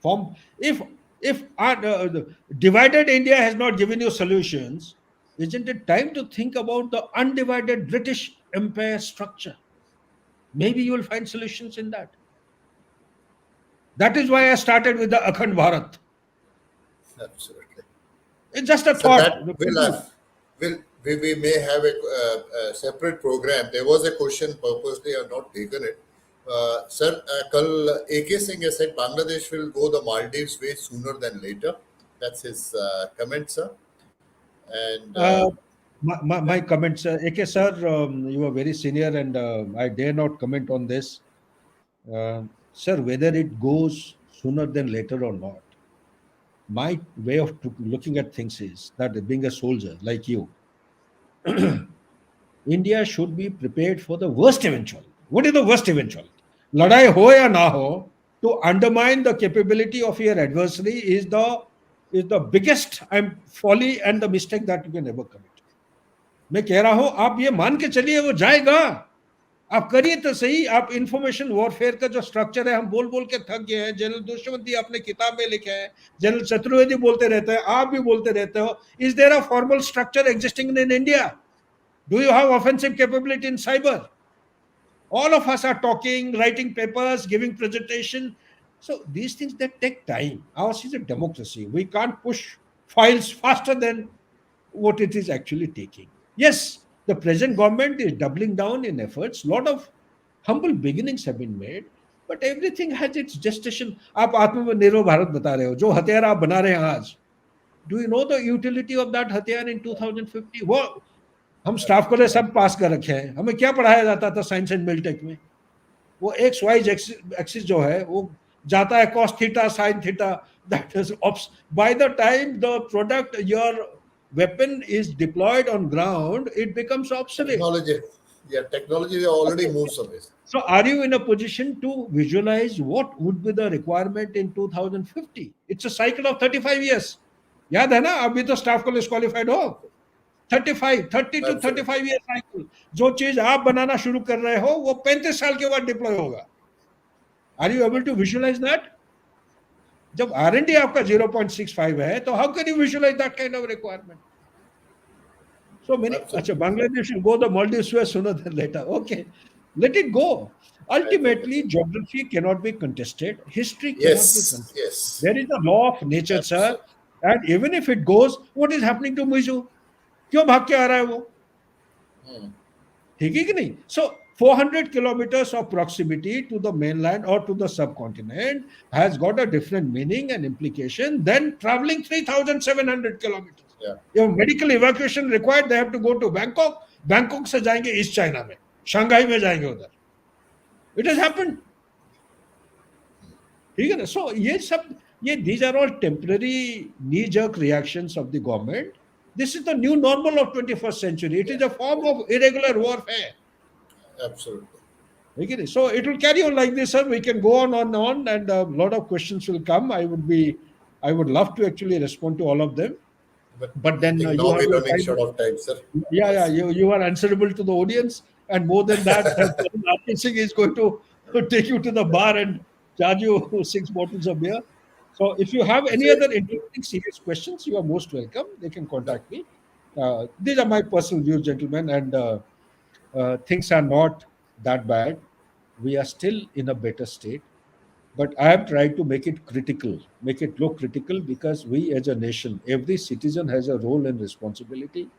Form if the divided India has not given you solutions, isn't it time to think about the undivided British Empire structure? Maybe you will find solutions in that. That is why I started with the Akhand Bharat. Absolutely. It's just a So thought. that we may have a separate program. There was a question, purposely I have not taken it. Sir, kal AK Singh has said Bangladesh will go the Maldives way sooner than later. That's his comment, sir. And Uh, my comments, AK sir, you are very senior, and I dare not comment on this. Sir, whether it goes sooner than later or not, my way of looking at things is that being a soldier like you, India should be prepared for the worst eventuality. What is the worst eventuality? लड़ाई हो या ना हो, to undermine the capability of your adversary is the biggest folly and the mistake that you can ever commit. मैं कह रहा हूं आप ये मान के चलिए वो जाएगा, आप करिए तो सही. आप इंफॉर्मेशन वॉरफेयर का जो स्ट्रक्चर है, हम बोल बोल के थक गए हैं. जनरल दुष्यंती आपने किताब में लिखा है, जनरल चतुर्वेदी बोलते रहते हैं, आप भी बोलते रहते हो. Is there a formal structure existing in India? Do you have offensive capability in cyber? All of us are talking, writing papers, giving presentation. So these things, that take time. Ours is a democracy. We can't push files faster than what it is actually taking. Yes, the present government is doubling down in efforts. A lot of humble beginnings have been made, but everything has its gestation. आप आत्मनिर्भर भारत बता रहे हो, जो हथियार आप बना रहे हैं आज, do you know the utility of that हथियार in 2050? वो हम स्टाफ को सब पास कर रखे हैं. हमें क्या पढ़ाया जाता था साइंस एंड मिलटेक में? वो एक्स वाई एक्सिस जो है वो जाता है cos theta sin theta. That is by the time the product, your weapon is deployed on ground, it becomes obsolete. technology already moves away. So are you in a position to visualize what would be the requirement in 2050? It's a cycle of 35 years. याद है ना, अभी तो staff college qualified हो. 30 to 35 year cycle. जो चीज आप बनाना शुरू कर रहे हो वो 35 साल के बाद डिप्लॉय होगा. Are you able to visualize that? जब R&D आपका 0.65 है, तो how can you visualize that kind of requirement? So many. अच्छा, Bangladesh will go the Maldives way sooner than later. Okay, let it go. Ultimately, geography cannot be contested. History cannot be contested. Yes. There is a law of nature, sir. And even if it goes, what is happening to Mizu? क्यों भाग के आ रहा है वो? ठीक है कि नहीं? So 400 kilometers of proximity to the mainland or to the subcontinent has got a different meaning and implication than traveling 3,700 kilometers. Yeah. If medical evacuation required, they have to go to Bangkok. Bangkok से जाएंगे east China में, Shanghai में जाएंगे उधर. It has happened. ठीक है ना? So these are all temporary knee-jerk reactions of the government. This is the new normal of 21st century. It is a form of irregular warfare. Absolutely. Okay, so it will carry on like this, sir. We can go on and on, and a lot of questions will come. I would love to actually respond to all of them. But then now we're running short of time, sir. Yeah. You are answerable to the audience, and more than that, Rakesh Singh is going to take you to the bar and charge you 6 bottles of beer. So if you have any other interesting, serious questions, you are most welcome. They can contact me. These are my personal views, gentlemen, and things are not that bad. We are still in a better state. But I have tried to make it critical, make it look critical, because we as a nation, every citizen has a role and responsibility.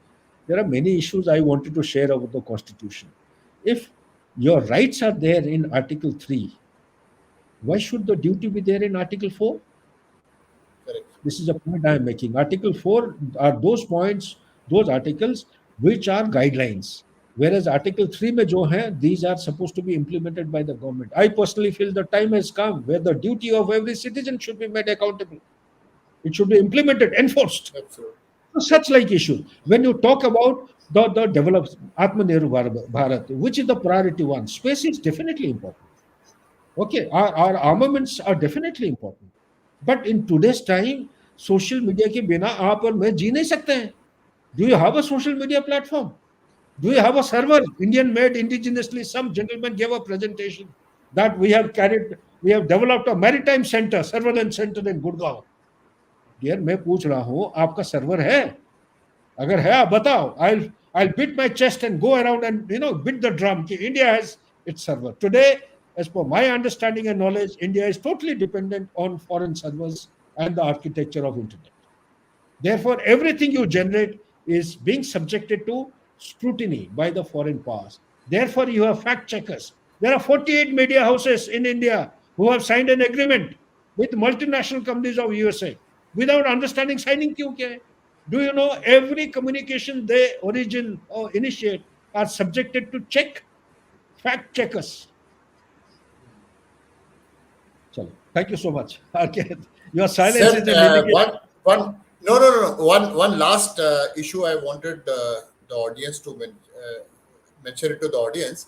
There are many issues I wanted to share about the Constitution. If your rights are there in Article 3, Why should the duty be there in Article 4? Correct. This is a point I am making. Article 4 are those points, those articles which are guidelines. Whereas Article 3 mein jo hai, these are supposed to be implemented by the government. I personally feel the time has come where the duty of every citizen should be made accountable. It should be implemented, enforced. Absolutely. Such like issue. When you talk about the developed Atmanirbhar Bharat, which is the priority one, space is definitely important. Okay, our armaments are definitely important. But in today's time, social media के बिना आप और मैं जी नहीं सकते हैं. Do you have a social media platform? Do you have a server? Indian made indigenously. Some gentleman gave a presentation that we have developed a maritime center, surveillance center in Gurgaon. Dear, मैं पूछ रहा हूँ, आपका server है? अगर है आप बताओ. I'll beat my chest and go around and beat the drum. कि India has its server. Today, as per my understanding and knowledge, India is totally dependent on foreign servers and the architecture of internet. Therefore, everything you generate is being subjected to scrutiny by the foreign powers. Therefore, you have fact checkers. There are 48 media houses in India who have signed an agreement with multinational companies of USA without understanding signing क्यों किया है? Do you know every communication they origin or initiate are subjected to check? Fact checkers. Chalo. Thank you so much. Okay. Your silence Sir, is an indication. one last issue I wanted the audience to mention it to the audience.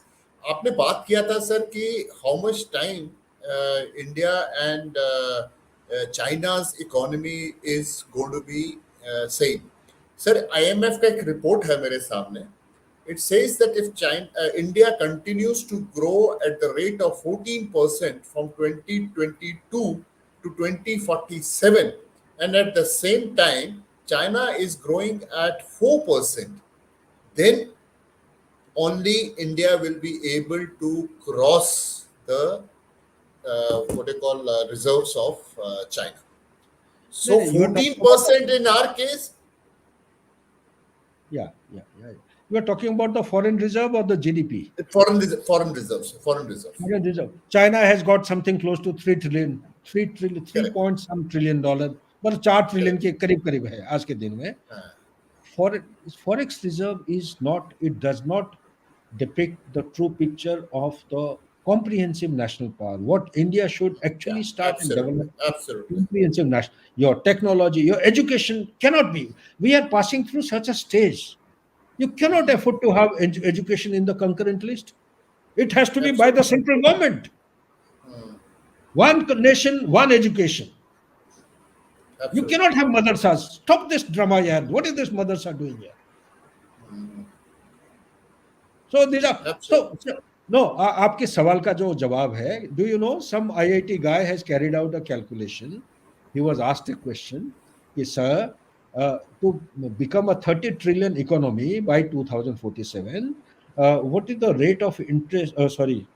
आपने बात किया था sir कि how much time India and China's economy is going to be same. Sir, IMF का एक report है मेरे सामने. It says that if India continues to grow at the rate of 14% from 2022 to 2047, and at the same time China is growing at 4%, then only India will be able to cross the reserves of China. So 14% in our case. Yeah. You are talking about the foreign reserve or the GDP? Foreign reserves. Foreign reserve. China has got something close to 3 point some trillion dollar, but 4 trillion के करीब है आज के दिन में. Forex reserve is not. It does not depict the true picture of the comprehensive national power. What India should actually start and develop. Absolutely. Comprehensive national. Your technology, your education cannot be. We are passing through such a stage. You cannot afford to have education in the concurrent list. It has to be by the central government. One nation, one education. Absolutely. You cannot have madrasas. Stop this drama here. What is this madrasa doing here? So these are no. आपके सवाल का जो जवाब है, do you know some IIT guy has carried out a calculation. He was asked a question. He said, to become a 30 trillion economy by 2047, what is the rate of interest? The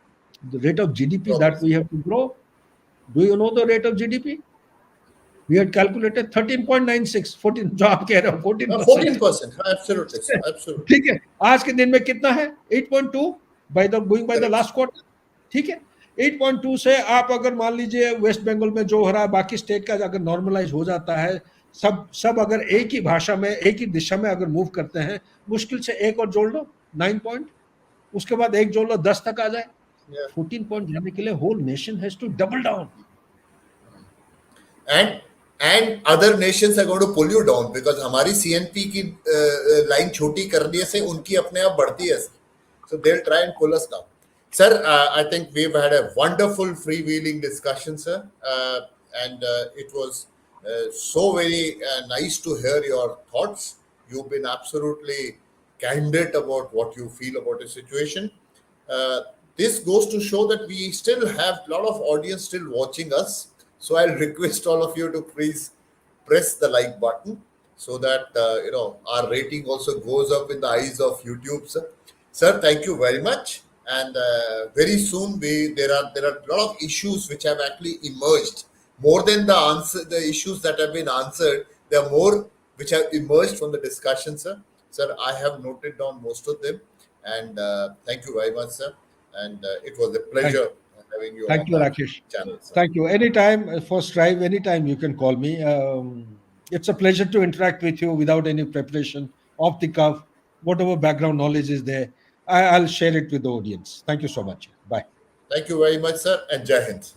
rate of GDP that we have to grow. Do you know the rate of GDP? We had calculated 13.96, 14. जो आप कह रहे हो 14%. Absolutely. ठीक है. आज के दिन में कितना है? 8.2 going by the last quarter. ठीक है. 8.2 से आप अगर मान लीजिए वेस्ट बंगाल में जो हो रहा है, बाकी स्टेट का अगर नॉर्मलाइज हो जाता है, सब अगर एक ही भाषा में एक ही दिशा में अगर मूव करते हैं, मुश्किल से एक और जोड़ लो 9 पॉइंट, उसके बाद एक जोड़ लो 10 तक आ जाए. 14 पॉइंट जाने के लिए whole nation has to double down. And other nations are going to pull you down because हमारी CNP की लाइन छोटी करने से उनकी अपने आप बढ़ती है. So they'll try and pull us down. Sir, I think we've had a wonderful freewheeling discussion, sir, and it was so very nice to hear your thoughts. You've been absolutely candid about what you feel about the situation. This goes to show that we still have a lot of audience still watching us. So I'll request all of you to please press the like button so that our rating also goes up in the eyes of YouTube, sir. Sir, thank you very much. And very soon there are a lot of issues which have actually emerged. More than the issues that have been answered, there are more which have emerged from the discussion, sir. Sir, I have noted down most of them. And thank you very much, sir. And it was a pleasure having you Thank on you, our Rakesh. channel, sir. Thank you. Anytime for Strive, anytime you can call me. It's a pleasure to interact with you without any preparation, off the cuff, whatever background knowledge is there. I'll share it with the audience. Thank you so much. Bye. Thank you very much, sir, and Jai Hind.